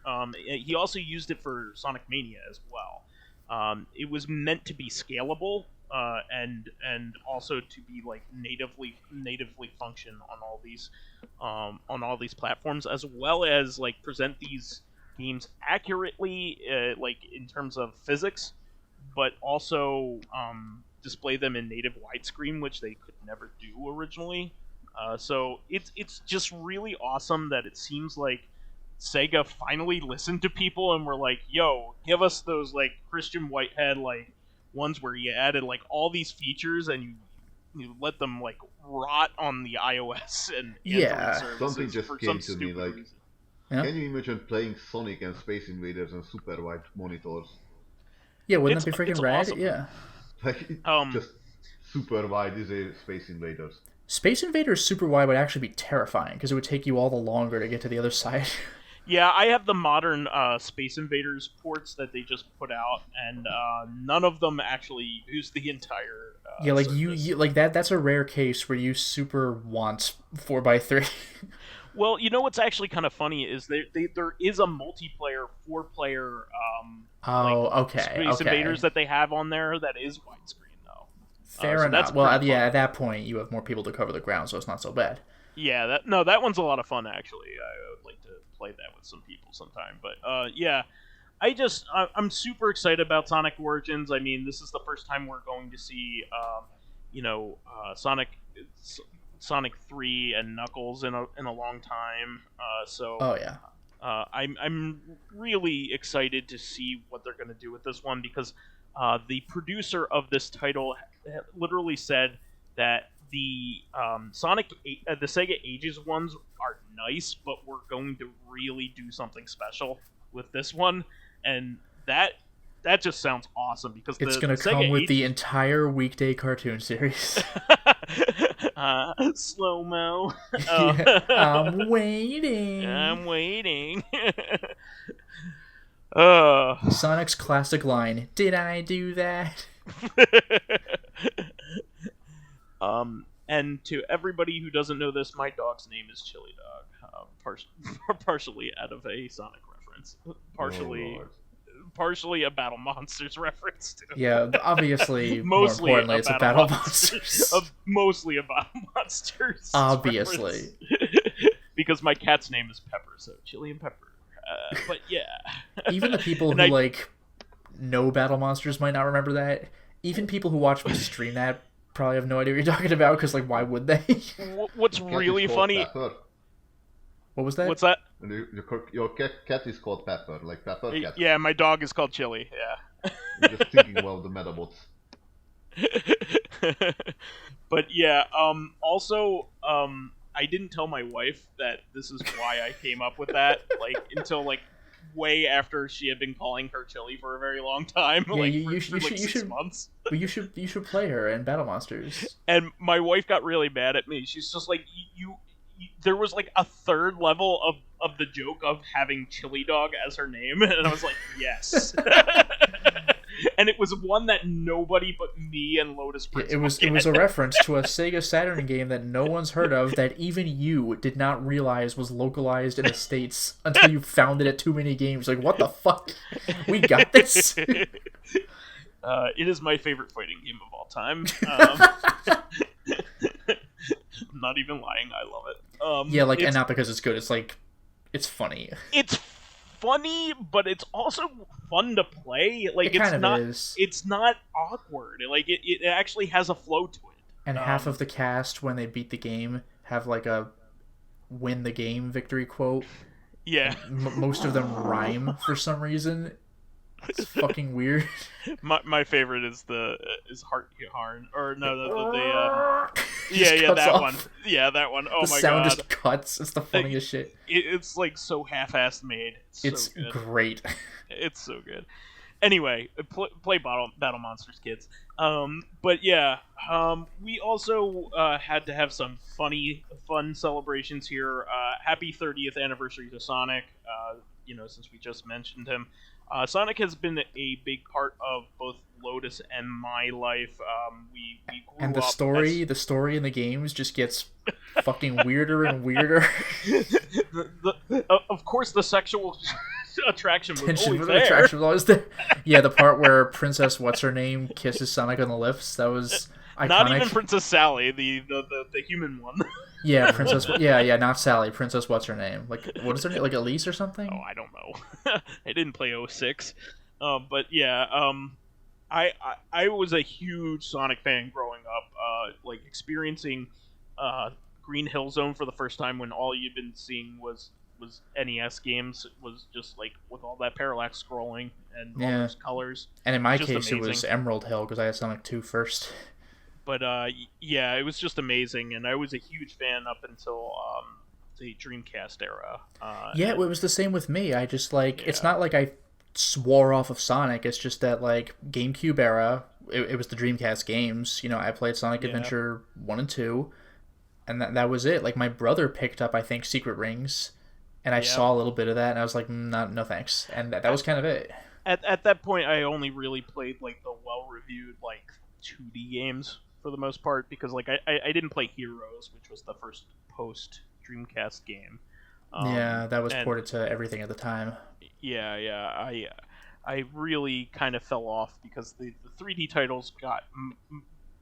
He also used it for Sonic Mania as well. It was meant to be scalable and also to be like natively function on all these platforms, as well as like present these games accurately, like in terms of physics, but also display them in native widescreen, which they could never do originally. So it's just really awesome that it seems like Sega finally listened to people and were like, "Yo, give us those like Christian Whitehead like ones where you added like all these features and you let them like rot on the iOS and Android services." Something just for came some to me like, reason. Can you imagine playing Sonic and Space Invaders on super wide monitors? Yeah, wouldn't that be freaking rad? Awesome. Yeah. Like just super wide is a Space Invaders. Space Invaders super wide would actually be terrifying because it would take you all the longer to get to the other side. Yeah, I have the modern Space Invaders ports that they just put out, and none of them actually use the entire. Yeah, like surface. you like that. That's a rare case where you super want 4x3. Well, you know what's actually kind of funny is there is a multiplayer 4-player Space Invaders that they have on there that is widescreen though. Fair enough. Well, yeah, at that point you have more people to cover the ground, so it's not so bad. Yeah, that one's a lot of fun actually. I would like to play that with some people sometime. But yeah, I'm super excited about Sonic Origins. I mean, this is the first time we're going to see Sonic 3 and Knuckles in a long time. I'm really excited to see what they're going to do with this one because the producer of this title literally said that the the Sega Ages ones are nice, but we're going to really do something special with this one, and that just sounds awesome because it's going to come with the entire weekday cartoon series. Slow-mo. I'm waiting. Sonic's classic line, "Did I do that?" And to everybody who doesn't know this, my dog's name is Chili Dog, partially out of a Sonic reference, partially a Battle Monsters reference too. Yeah, obviously, mostly more importantly, it's a Battle Monsters. Mostly a Battle Monsters. Obviously, because my cat's name is Pepper, so Chili and Pepper. But yeah, even the people who know Battle Monsters might not remember that. Even people who watch me stream that probably have no idea what you're talking about, because why would they? What's really funny? Pepper. What was that? What's that? Your cat is called Pepper, like Pepper Cat. Yeah, my dog is called Chili. Yeah. I'm just thinking about the Metabots. But yeah, also, I didn't tell my wife that this is why I came up with that, until way after she had been calling her Chili for a very long time. Yeah, you should 6 months. But you should play her in Battle Monsters. And my wife got really mad at me. She's just like, you there was a third level of the joke of having Chili Dog as her name, and I was like, yes. And it was one that nobody but me and Lotus it was a reference to a Sega Saturn game that no one's heard of, that even you did not realize was localized in the States until you found it at Too Many Games. Like, what the fuck? We got this? It is my favorite fighting game of all time. I'm not even lying, I love it. Yeah, and not because it's good, it's funny. It's funny, but it's also fun to play. It's not awkward. It actually has a flow to it. And half of the cast, when they beat the game, have a win the game victory quote. Yeah. Most of them rhyme for some reason. It's fucking weird. My favorite is Heart Harn, or no, that off. one. Yeah, that one. Oh the my god. The sound just cuts. It's the funniest shit. It's so half-assed made. It's so good. Great. It's so good. Anyway, play Battle Monsters, kids. But yeah, we also had to have some fun celebrations here. Happy 30th anniversary to Sonic. Since we just mentioned him. Sonic has been a big part of both Lotus and my life. We grew and the up story in the games just gets fucking weirder and weirder. Of course, the sexual attraction was always there. Yeah, the part where Princess What's-Her-Name kisses Sonic on the lips, that was iconic. Not even Princess Sally, the human one. Yeah, not Sally. Princess What's-Her-Name? What is her name? Elise or something? Oh, I don't know. I didn't play 06. But yeah, I was a huge Sonic fan growing up. Experiencing Green Hill Zone for the first time when all you'd been seeing was NES games. It was just with all that parallax scrolling and all those colors. And in my case, amazing. It was Emerald Hill because I had Sonic 2 first. But yeah, it was just amazing, and I was a huge fan up until the Dreamcast era. It was the same with me. I just it's not like I swore off of Sonic. It's just that GameCube era, it was the Dreamcast games. I played Sonic Adventure 1 and 2, and that was it. My brother picked up, I think, Secret Rings, and I saw a little bit of that, and I was like, no thanks. And that was kind of it. At that point, I only really played the well-reviewed 2D games for the most part, because I didn't play Heroes, which was the first post Dreamcast game. That was ported to everything at the time. Yeah. I really kind of fell off because the 3D titles got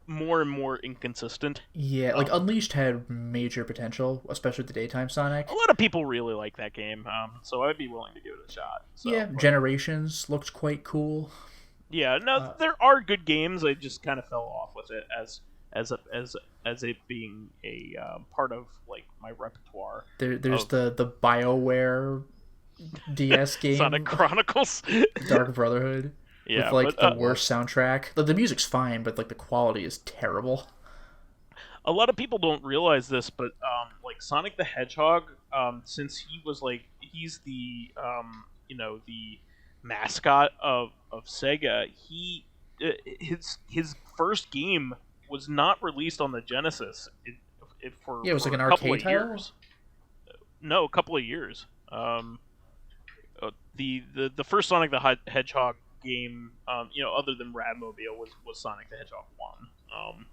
more and more inconsistent. Yeah, Unleashed had major potential, especially the daytime Sonic. A lot of people really like that game, so I'd be willing to give it a shot. So, Generations looked quite cool. Yeah, no, there are good games. I just kind of fell off with it as it being a part of my repertoire. There's the BioWare DS game, Sonic Chronicles, Dark Brotherhood. Yeah, with like but the worst soundtrack. The music's fine, but like the quality is terrible. a lot of people don't realize this, but like Sonic the Hedgehog, since he's the the mascot of Sega, his first game was not released on the Genesis Yeah, it was for like an a couple arcade of title. years. No, a couple of years. The first Sonic the Hedgehog game, other than Radmobile, was Sonic the Hedgehog 1.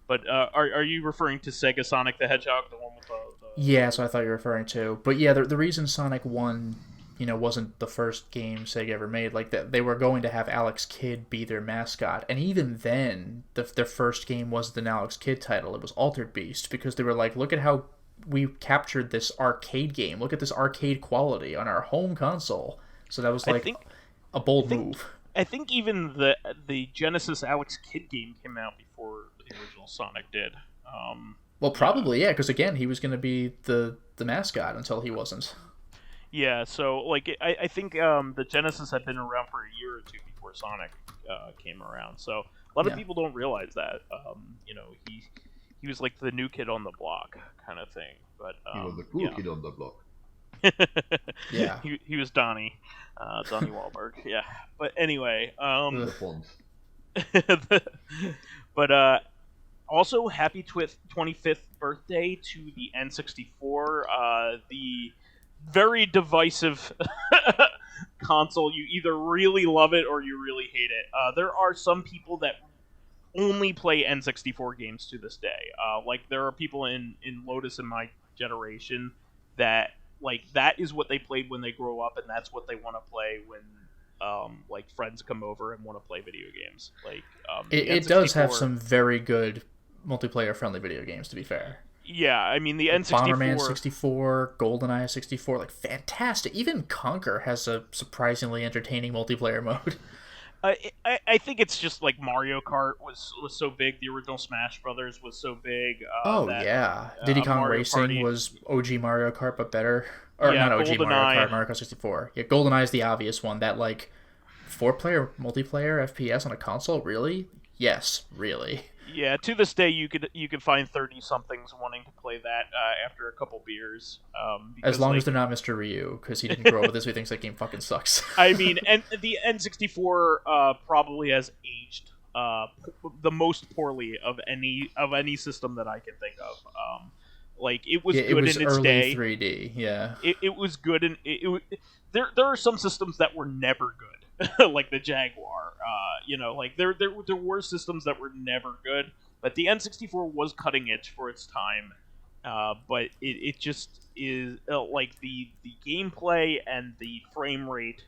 But are you referring to Sega Sonic the Hedgehog, the one with the... Yeah, that's what I thought you were referring to. But yeah, the reason Sonic 1, wasn't the first game Sega ever made, like that they were going to have Alex Kidd be their mascot. And even then, their first game wasn't an Alex Kidd title. It was Altered Beast, because they were like, look at how we captured this arcade game. Look at this arcade quality on our home console. So that was like a bold move. I think even the Genesis Alex Kidd game came out before the original Sonic did. Well, probably, yeah, because again, he was going to be the mascot until he wasn't. Yeah, so like I think the Genesis had been around for a year or two before Sonic came around. So a lot of people don't realize that. He was like the new kid on the block kind of thing. But he was the cool kid on the block. Yeah, he was Donnie Wahlberg. Yeah, but anyway, but also happy 25th birthday to the N64, the very divisive console. You either really love it or you really hate it. There are some people that only play N64 games to this day. Like there are people in Lotus in my generation that that is what they played when they grow up, and that's what they want to play when like friends come over and want to play video games. Like it does have some very good multiplayer friendly video games, to be fair. Yeah, I mean the N64, Bomberman 64, GoldenEye 64, like fantastic. Even Conker has a surprisingly entertaining multiplayer mode. I think it's just like Mario Kart was so big. The original Smash Brothers was so big. Diddy Kong Mario Racing Party was OG Mario Kart, but better. Or not OG GoldenEye. Mario Kart, Mario Kart 64. Yeah, GoldenEye is the obvious one. That like 4-player multiplayer FPS on a console, really? Yes, really. Yeah, to this day you could find 30-somethings wanting to play that after a couple beers. As long as they're not Mr. Ryu, because he didn't grow up with this, he thinks that game fucking sucks. I mean, and the N64 probably has aged the most poorly of any system that I can think of. Like it was good in its day. 3D, yeah. It was good, and there are some systems that were never good. Like the Jaguar, like there were systems that were never good, but the N64 was cutting edge for its time. But it just is like the gameplay and the frame rate.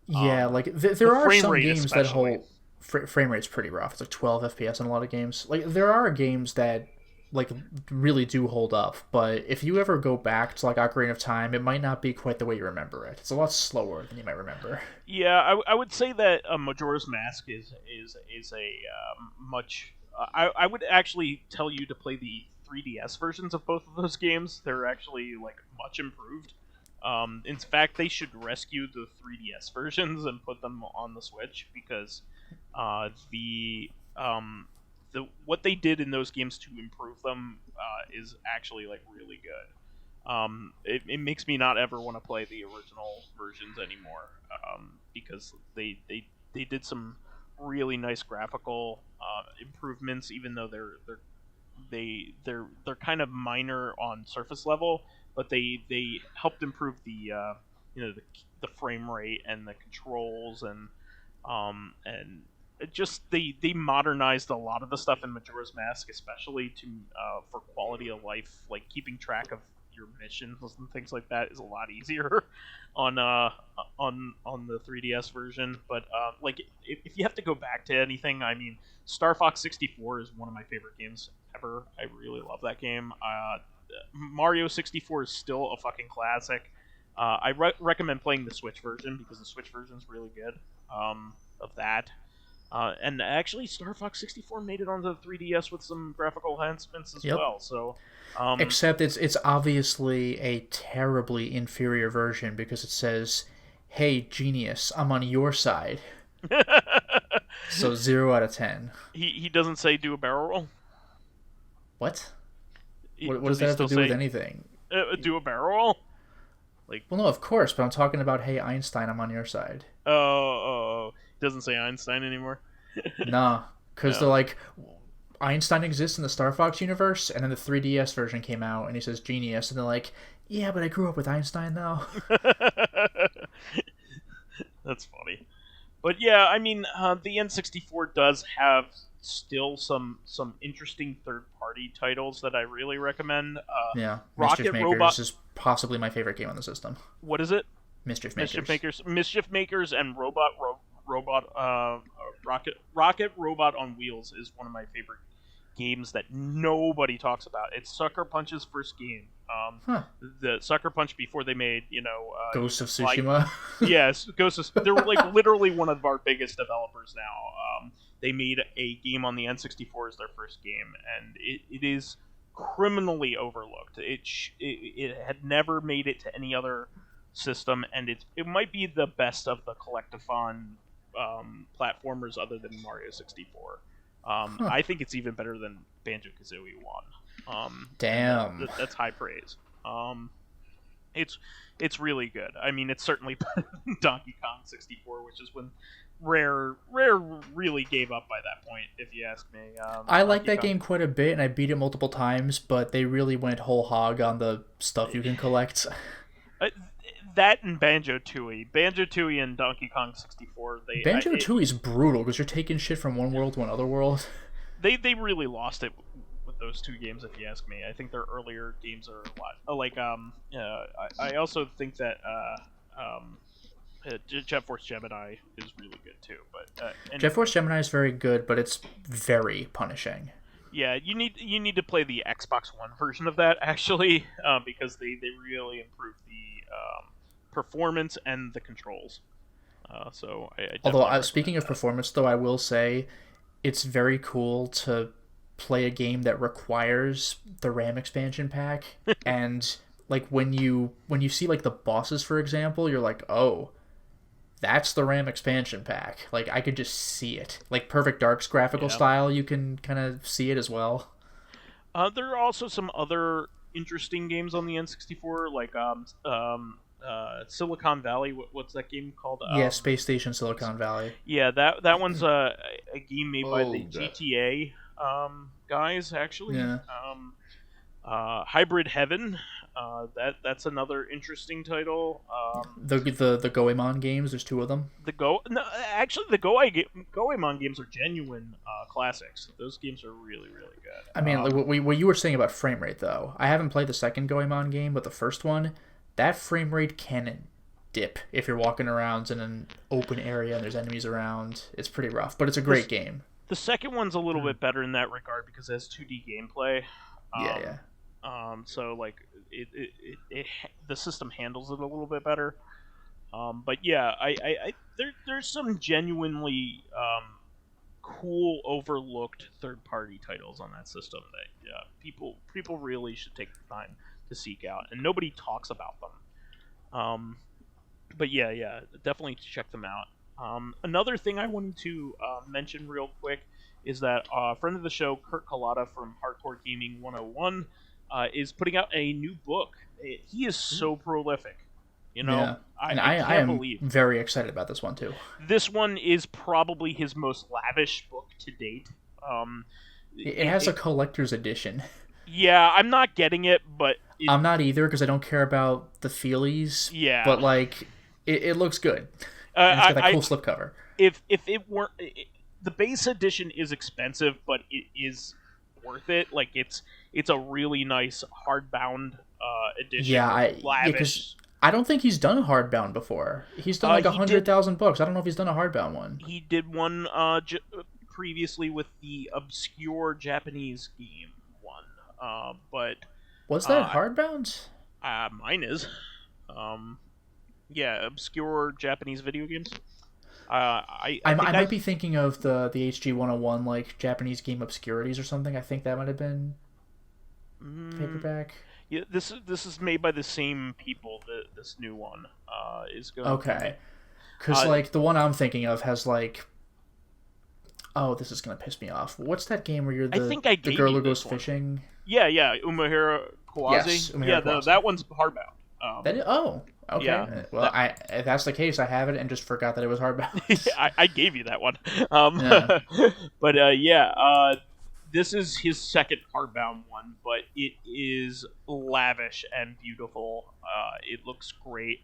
Yeah, like there are some games especially. that hold frame rate's pretty rough. It's like 12 FPS in a lot of games. Like there are games that like really do hold up, but if you ever go back to like Ocarina of Time, it might not be quite the way you remember it. It's a lot slower than you might remember. Yeah, I would say that Majora's Mask is a much. I would actually tell you to play the 3DS versions of both of those games. They're actually like much improved. In fact, they should rescue the 3DS versions and put them on the Switch because what they did in those games to improve them is actually like really good. It makes me not ever want to play the original versions anymore because they did some really nice graphical improvements, even though they're kind of minor on surface level, but they helped improve the frame rate and the controls and just they modernized a lot of the stuff in Majora's Mask, especially for quality of life. Like keeping track of your missions and things like that is a lot easier on the 3DS version. But like if you have to go back to anything, I mean, Star Fox 64 is one of my favorite games ever. I really love that game. Mario 64 is still a fucking classic. I recommend playing the Switch version because the Switch version is really good of that. And actually, Star Fox 64 made it onto the 3DS with some graphical enhancements as well. So, except it's obviously a terribly inferior version because it says, "Hey, genius, I'm on your side." So 0 out of 10. He doesn't say do a barrel roll. What? He- What does that he have to still do with say, anything? Do a barrel roll? Well, no, of course, but I'm talking about, hey, Einstein, I'm on your side. Oh, doesn't say Einstein anymore. Nah, because No. they're like, Einstein exists in the Star Fox universe, and then the 3DS version came out, and he says genius, and they're like, yeah, but I grew up with Einstein, though. That's funny. But yeah, I mean, the N64 does have still some interesting third-party titles that I really recommend. Yeah, Rocket Mischief Makers Robot. is possibly my favorite game on the system. What is it? Mischief Makers. Mischief Makers, and Rocket Robot on Wheels is one of my favorite games that nobody talks about. It's Sucker Punch's first game. The Sucker Punch before they made, Ghost of Tsushima. Yes, Ghost of. They're like literally one of our biggest developers now. They made a game on the N64 as their first game, and it is criminally overlooked. It had never made it to any other system, and it might be the best of the Collectathon platformers other than Mario 64. I think it's even better than Banjo-Kazooie 1. Damn. That's high praise. It's really good. I mean, it's certainly better than Donkey Kong 64, which is when Rare really gave up by that point, if you ask me. I like that game quite a bit, and I beat it multiple times, but they really went whole hog on the stuff you can collect. That and Banjo-Tooie and Donkey Kong 64. Banjo-Tooie is brutal because you're taking shit from one world to another world. They really lost it with those two games, if you ask me. I think their earlier games are a lot I also think that Jet Force Gemini is really good too. But Jet Force Gemini is very good, but it's very punishing. Yeah, you need to play the Xbox One version of that actually, because they really improved the performance and the controls. So although speaking of performance, though, I will say it's very cool to play a game that requires the RAM expansion pack, and like when you see like the bosses, for example, you're like, oh, that's the RAM expansion pack. Like I could just see it. Like Perfect Dark's graphical style, you can kind of see it as well. There are also some other interesting games on the N64, like Silicon Valley. What's that game called? Space Station Silicon Valley. Yeah, that one's a game made by the GTA guys, actually. Yeah. Hybrid Heaven. That's another interesting title. The Goemon games. There's two of them. The Goemon games are genuine classics. Those games are really really good. I mean, what you were saying about frame rate, though. I haven't played the second Goemon game, but the first one, that frame rate can dip if you're walking around in an open area and there's enemies around. It's pretty rough, but it's a great game. The second one's a little bit better in that regard because it has 2D gameplay. Yeah. So like the system handles it a little bit better. But yeah, there's some genuinely cool overlooked third-party titles on that system that people really should take the time to seek out, and nobody talks about them. But yeah, definitely check them out. Another thing I wanted to mention real quick is that a friend of the show, Kurt Collada from Hardcore Gaming 101, is putting out a new book. He is so prolific. Yeah. I am can't believe. Very excited about this one too. This one is probably his most lavish book to date. It has a collector's edition. Yeah, I'm not getting it, but I'm not either because I don't care about the feelies. Yeah, but like, it looks good. It's got that cool slipcover. If it weren't, the base edition is expensive, but it is worth it. Like it's a really nice hardbound edition. Yeah, lavish. I don't think he's done a hardbound before. He's done like 100,000 books. I don't know if he's done a hardbound one. He did one previously with the obscure Japanese game one, but was that hardbound? Mine is. Yeah, obscure Japanese video games. I might be thinking of the HG 101 like Japanese game obscurities or something. I think that might have been paperback. Yeah, this is made by the same people. This new one is going. Okay, because like the one I'm thinking of has like Oh, this is gonna piss me off. What's that game where you're I the think I the gave girl you who goes this one. fishing? Yeah, Umahara Kawaze. Yes, Umahara Yeah, Kawaze. that one's hardbound. Oh, okay. Yeah, Well, if that's the case, I have it and just forgot that it was hardbound. I gave you that one. Yeah. But this is his second hardbound one, but it is lavish and beautiful. It looks great.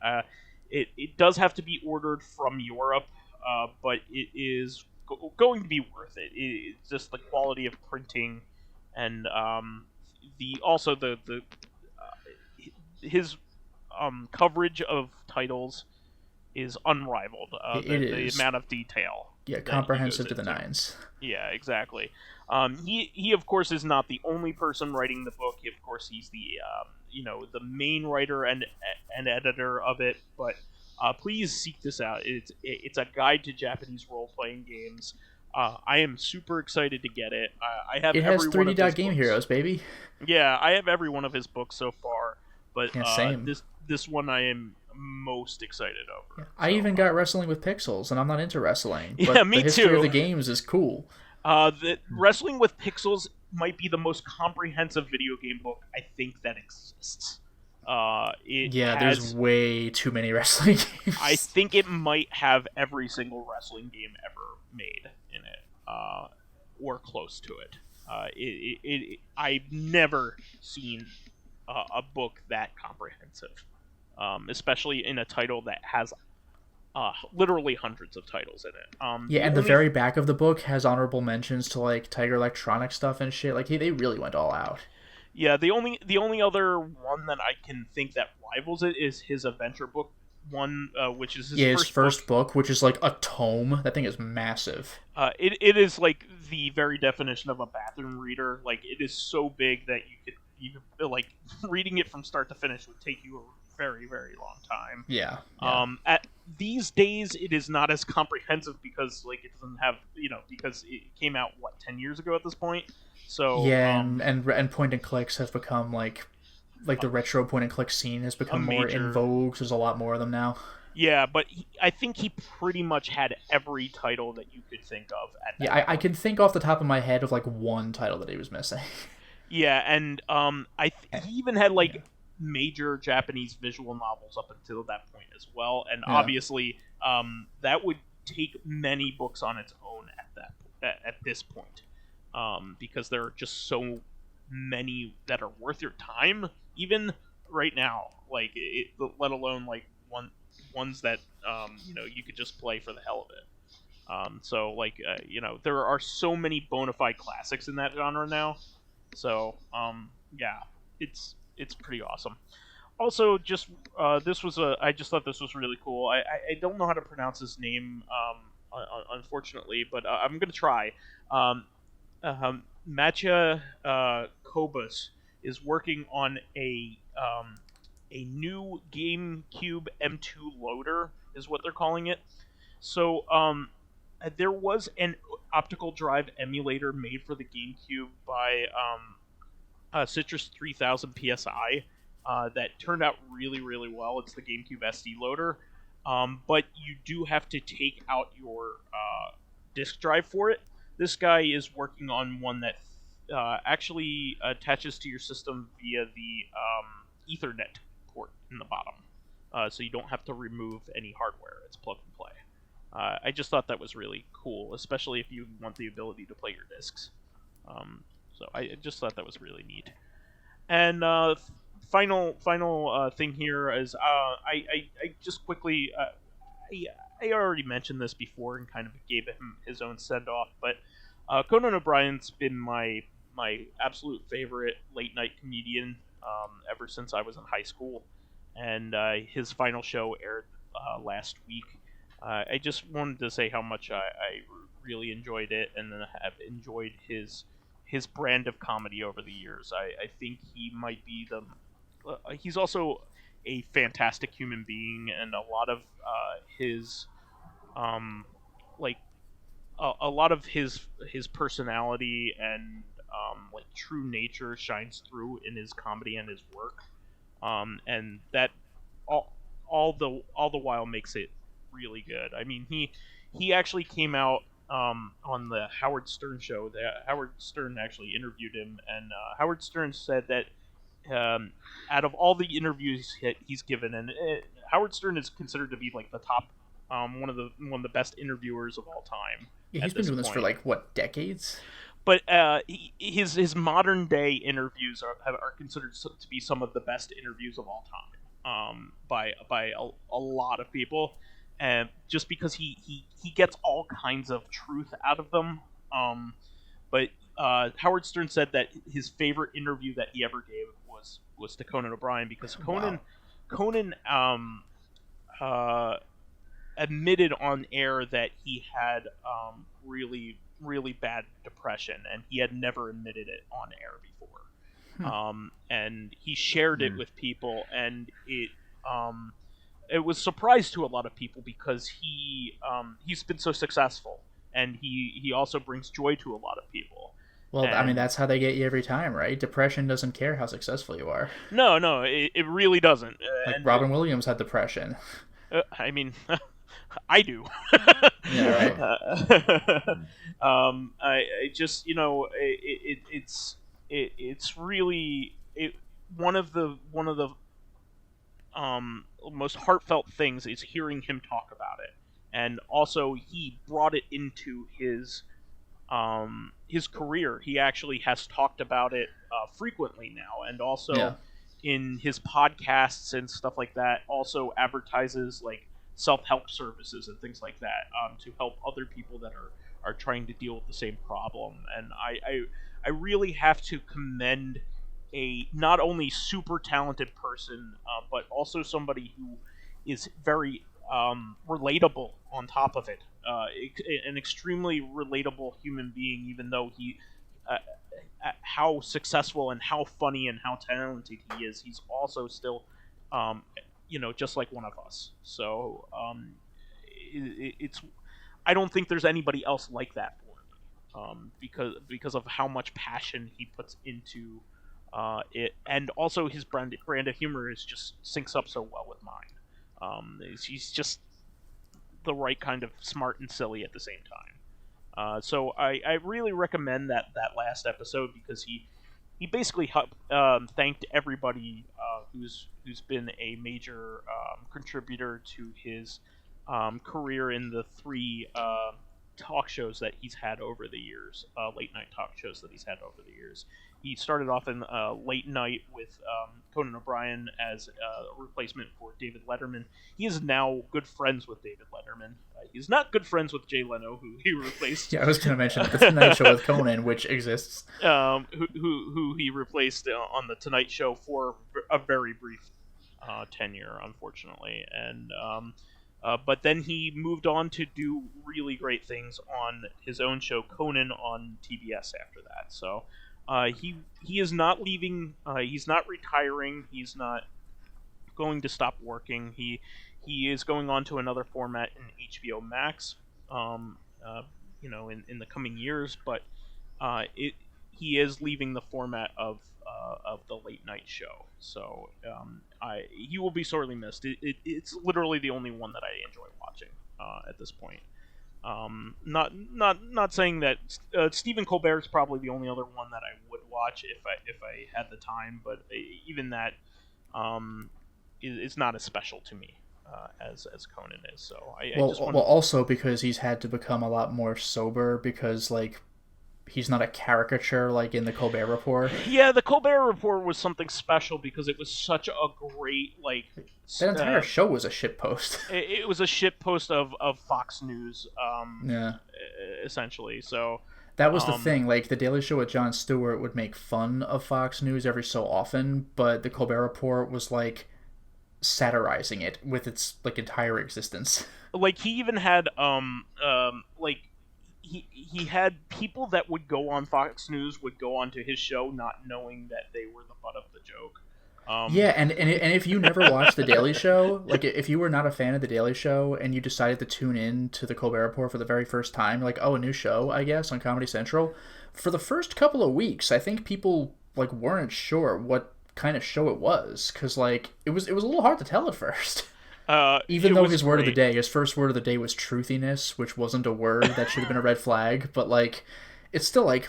It does have to be ordered from Europe, but it is going to be worth it. It's just the quality of printing, and his coverage of titles is unrivaled. It the is. amount of detail. Yeah, comprehensive to the nines. Yeah, exactly. He of course is not the only person writing the book. Of course, he's the the main writer and editor of it. But please seek this out. It's a guide to Japanese role playing games. I am super excited to get it. I have. It has every one of 3D his Game books. Heroes, baby. Yeah, I have every one of his books so far. But Yeah, same. This one I am most excited over. Yeah, I even got Wrestling with Pixels, and I'm not into wrestling. But Yeah, me the history too. of the games is cool. The Wrestling with Pixels might be the most comprehensive video game book I think that exists. There's way too many wrestling games. I think it might have every single wrestling game ever made in it, or close to it. I've never seen a book that comprehensive, especially in a title that has literally hundreds of titles in it. And the very back of the book has honorable mentions to like Tiger Electronic stuff and shit. Like they really went all out. Yeah, the only other one that I can think that rivals it is his adventure book one, which is his first book, which is like a tome. That thing is massive. It is like the very definition of a bathroom reader. Like it is so big that you could like reading it from start to finish would take you a very, very long time. Yeah. At these days, it is not as comprehensive because like it doesn't have because it came out 10 years ago at this point. So and point and clicks have become like the retro point and click scene has become more in vogue. So there's a lot more of them now. Yeah, but I think he pretty much had every title that you could think of. I can think off the top of my head of like one title that he was missing. Yeah, and he even had like major Japanese visual novels up until that point as well, and obviously that would take many books on its own at this point, because there are just so many that are worth your time even right now. Like let alone like ones that you could just play for the hell of it. So like there are so many bona fide classics in that genre now. So it's pretty awesome. Also, just this was I just thought this was really cool. I don't know how to pronounce his name, unfortunately, but I'm gonna try. Matcha Kobus is working on a new GameCube M2 loader, is what they're calling it. So there was an optical drive emulator made for the GameCube by Citrus 3000 PSI that turned out really, really well. It's the GameCube SD loader, but you do have to take out your disk drive for it. This guy is working on one that actually attaches to your system via the Ethernet port in the bottom, so you don't have to remove any hardware. It's plug and play. I just thought that was really cool, especially if you want the ability to play your discs. So I just thought that was really neat. And final thing here is I just quickly I already mentioned this before and kind of gave him his own send off, but Conan O'Brien's been my absolute favorite late night comedian ever since I was in high school, and his final show aired last week. I just wanted to say how much I really enjoyed it, and then have enjoyed his brand of comedy over the years. I think he might be he's also a fantastic human being, and a lot of his a lot of his personality and true nature shines through in his comedy and his work, and that all the while makes it really good. I mean, he actually came out on the Howard Stern show. Howard Stern actually interviewed him, and Howard Stern said that out of all the interviews he's given, and Howard Stern is considered to be like the top, one of the best interviewers of all time. Yeah, he's been doing this for like what, decades? But his modern day interviews are considered to be some of the best interviews of all time, by a lot of people, and just because he gets all kinds of truth out of them. But Howard Stern said that his favorite interview that he ever gave was to Conan O'Brien, because Conan admitted on air that he had really, really bad depression, and he had never admitted it on air before. And he shared it with people, and it was a surprise to a lot of people, because he's been so successful, and he also brings joy to a lot of people. Well, I mean, that's how they get you every time, right? Depression doesn't care how successful you are. No, it really doesn't. Like Robin Williams had depression. I mean, I do. Yeah, right. I just, it's really one of the most heartfelt things is hearing him talk about it, and also he brought it into his career. He actually has talked about it frequently now, and also in his podcasts and stuff like that, also advertises like self-help services and things like that, to help other people that are trying to deal with the same problem. And I really have to commend a not only super talented person, but also somebody who is very relatable on top of it. An extremely relatable human being, even though he how successful and how funny and how talented he is, he's also still just like one of us. So it's I don't think there's anybody else like that for me, because of how much passion he puts into it, and also his brand of humor just syncs up so well with mine. He's just the right kind of smart and silly at the same time. So I really recommend that last episode, because he basically thanked everybody who's been a major contributor to his career in the three talk shows that he's had over the years, late night talk shows that he's had over the years. He started off in late night with Conan O'Brien as a replacement for David Letterman. He is now good friends with David Letterman. He's not good friends with Jay Leno, who he replaced. Yeah, I was going to mention the Tonight Show with Conan, which exists. Who he replaced on the Tonight Show for a very brief tenure, unfortunately. And but then he moved on to do really great things on his own show, Conan, on TBS after that. So he is not leaving. He's not retiring. He's not going to stop working. He is going on to another format in HBO Max, in the coming years. But he is leaving the format of the late night show. So he will be sorely missed. It's literally the only one that I enjoy watching at this point. Not saying that Stephen Colbert is probably the only other one that I would watch if I had the time, but even that is not as special to me as Conan is. So well, also because he's had to become a lot more sober, because like he's not a caricature like in the Colbert Report. Yeah, the Colbert Report was something special because it was such a great that entire show was a shitpost. It was a shitpost of Fox News. Essentially. So that was the thing. Like the Daily Show with Jon Stewart would make fun of Fox News every so often, but the Colbert Report was like satirizing it with its like entire existence. Like he even had he had people that would go on Fox News would go onto his show not knowing that they were the butt of the joke. Yeah, and if you never watched The Daily Show, like if you were not a fan of The Daily Show and you decided to tune in to the Colbert Report for the very first time, like, oh, a new show, I guess, on Comedy Central, for the first couple of weeks, I think people like weren't sure what kind of show it was, because like it was a little hard to tell at first. Even though his word of the day, his first word of the day was truthiness, which wasn't a word that should have been a red flag, but like, it's still like,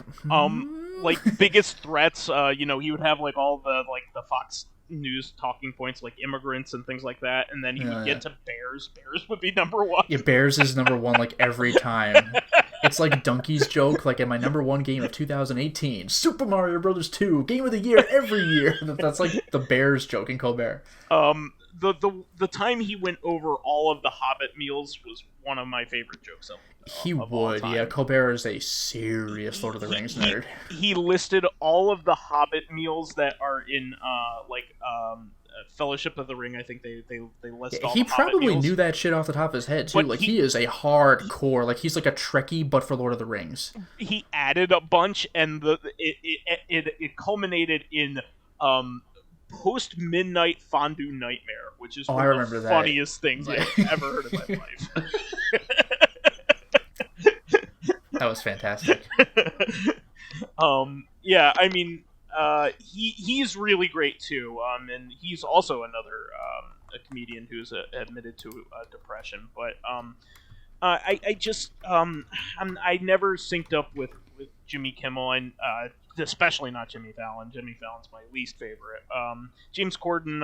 like biggest threats, he would have like all the Fox News talking points, like immigrants and things like that, and then he would get to bears. Bears would be number one. Yeah, bears is number one like every time. It's like Donkey's joke, like in my number one game of 2018, Super Mario Brothers 2, game of the year every year. That's like the Bears joke in Colbert. The time he went over all of the Hobbit meals was one of my favorite jokes of He would, yeah. Colbert is a serious Lord of the Rings nerd. He listed all of the Hobbit meals that are in Fellowship of the Ring. I think they list all the Hobbit meals. He probably knew that shit off the top of his head too. But like he is a hardcore, like he's like a Trekkie but for Lord of the Rings. He added a bunch, and it culminated in post-midnight fondue nightmare, which is one of the funniest things I've ever heard in my life. That was fantastic. Yeah, I mean, he's really great too, and he's also another a comedian who's admitted to depression. But I never synced up with Jimmy Kimmel, and especially not Jimmy Fallon. Jimmy Fallon's my least favorite. James Corden,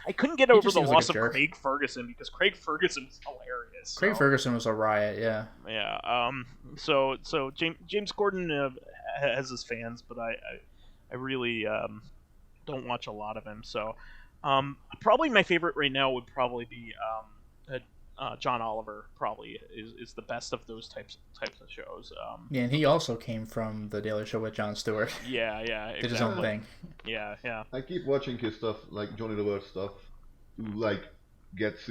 I couldn't get over the loss of Craig Ferguson, because Craig Ferguson was hilarious. Craig Ferguson was a riot, yeah. Yeah. So James Corden has his fans, but I really don't watch a lot of him. So probably my favorite right now would probably be John Oliver. Probably is the best of those types of shows. Yeah, and he also came from The Daily Show with Jon Stewart. Yeah, exactly. Did his own thing. Yeah. I keep watching his stuff, like Johnny the Bird stuff, like gets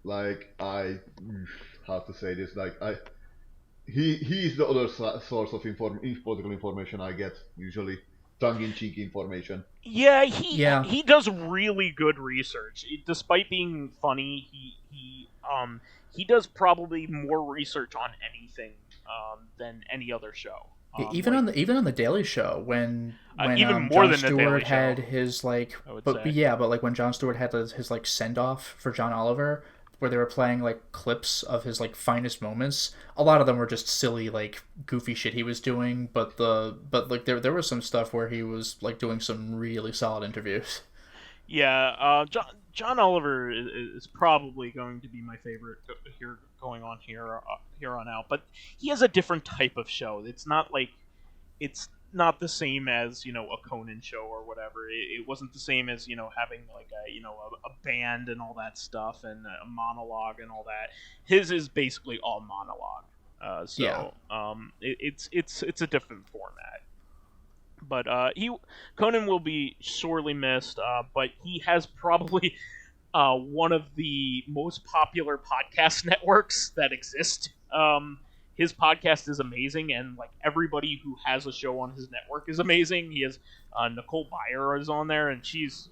like how to say this, like he's the other source of political information I get, usually tongue-in-cheek information. Yeah, he does really good research. Despite being funny, he does probably more research on anything than any other show. Even on the Daily Show, when even more Jon than Stewart the Daily had Show, his like, but like when Jon Stewart had his like send off for John Oliver, where they were playing like clips of his like finest moments. A lot of them were just silly, like goofy shit he was doing, but like there was some stuff where he was like doing some really solid interviews. Yeah, John Oliver is probably going to be my favorite here on out. But he has a different type of show. It's not the same as a Conan show or whatever. It wasn't the same as having like a band and all that stuff and a monologue and all that. His is basically all monologue. It's a different format. But Conan will be sorely missed. But he has probably one of the most popular podcast networks that exist. His podcast is amazing, and like everybody who has a show on his network is amazing. He has Nicole Byer is on there, and she's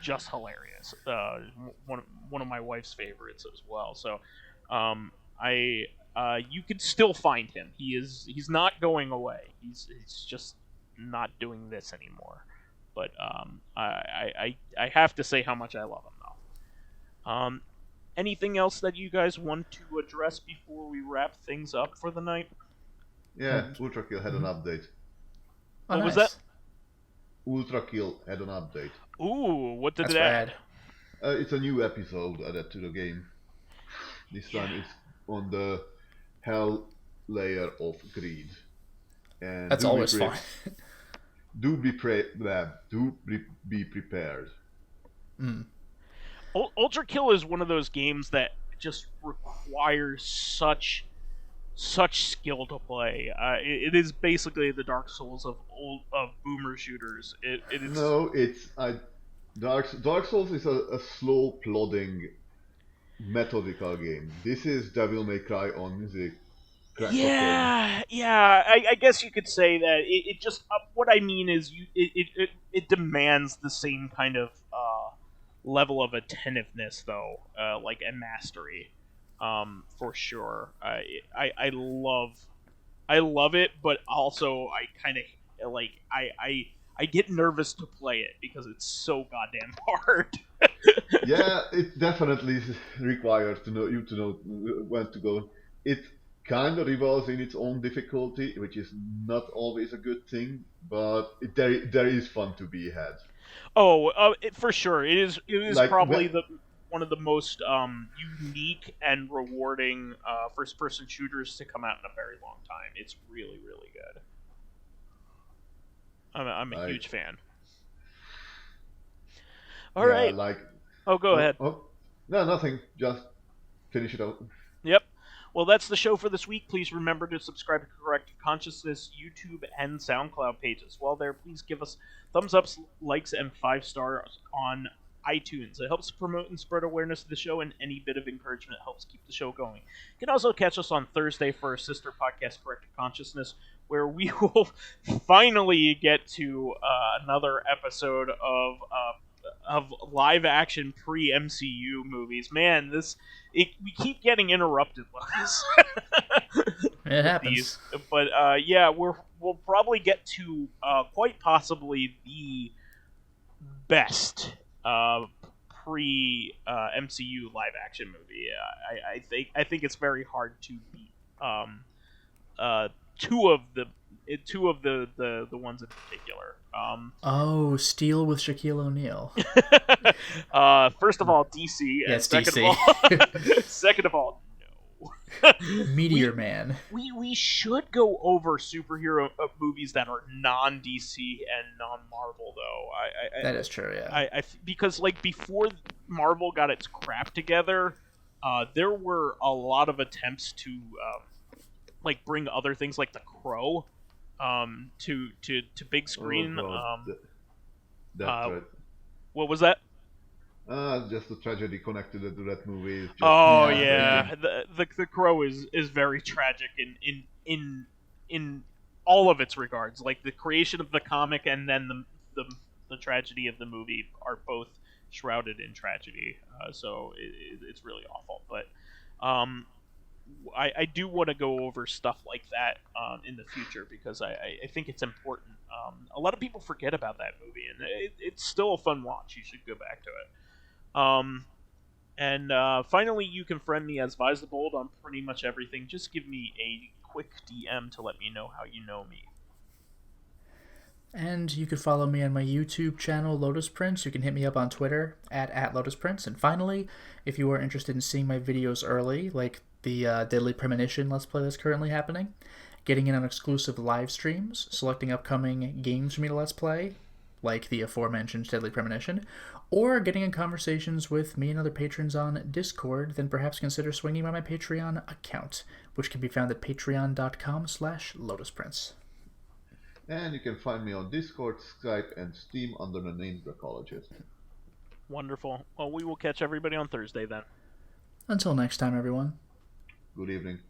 just hilarious. One of my wife's favorites as well. So, you could still find him. He's not going away. He's just not doing this anymore. But I have to say how much I love him though. Anything else that you guys want to address before we wrap things up for the night? Yeah, Ultra Kill had an update. What was that? Ultra Kill had an update. Ooh, what did it add? It's a new episode added to the game. This time it's on the Hell layer of Greed. And that's always fun. Do be prepared. Ultra Kill is one of those games that just requires such skill to play. It is basically the Dark Souls of boomer shooters. It is... No, Dark Souls is a slow plodding, methodical game. This is Devil May Cry on music. Yeah. I guess you could say that. It just what I mean is it demands the same kind of level of attentiveness though, like and mastery, for sure. I love it, but also I kind of like I I get nervous to play it because it's so goddamn hard. Yeah, it definitely requires you to know when to go. It kind of revolves in its own difficulty, which is not always a good thing, but there is fun to be had. Oh, for sure. It is Like probably one of the most unique and rewarding first-person shooters to come out in a very long time. It's really, really good. I'm a huge fan. All right. Like. Oh, go ahead. Oh, no, nothing. Just finish it out. Yep. Well, that's the show for this week. Please remember to subscribe to Corrective Consciousness YouTube and SoundCloud pages. While there, please give us thumbs ups, likes, and 5 stars on iTunes. It helps promote and spread awareness of the show, and any bit of encouragement helps keep the show going. You can also catch us on Thursday for our sister podcast, Corrective Consciousness, where we will finally get to another episode of live action pre-MCU movies. Man, we keep getting interrupted, Lotus. It happens. But yeah, we'll probably get to quite possibly the best pre MCU live action movie. I think it's very hard to beat two of the ones in particular. Steel with Shaquille O'Neal. First of all, DC. And yes, second DC. Second of all, no. Meteor Man. We should go over superhero movies that are non-DC and non-Marvel, though. That is true, yeah. Because like before Marvel got its crap together, there were a lot of attempts to like bring other things like The Crow to big screen. That's right. What was that? Just the tragedy connected to that movie. Is just, yeah. The Crow is very tragic in all of its regards. Like the creation of the comic and then the tragedy of the movie are both shrouded in tragedy. So it's really awful. But I do want to go over stuff like that in the future because I think it's important. A lot of people forget about that movie, and it's still a fun watch. You should go back to it. And finally, you can friend me as vysethebold on pretty much everything. Just give me a quick DM to let me know how you know me. And you can follow me on my YouTube channel, Lotus Prince. You can hit me up on Twitter at Lotus Prince. And finally, if you are interested in seeing my videos early, like the Deadly Premonition Let's Play that's currently happening, getting in on exclusive live streams, selecting upcoming games for me to Let's Play, like the aforementioned Deadly Premonition, or getting in conversations with me and other patrons on Discord, then perhaps consider swinging by my Patreon account, which can be found at patreon.com/LotusPrince. And you can find me on Discord, Skype, and Steam under the name Dracologist. Wonderful. Well, we will catch everybody on Thursday then. Until next time, everyone. Good evening.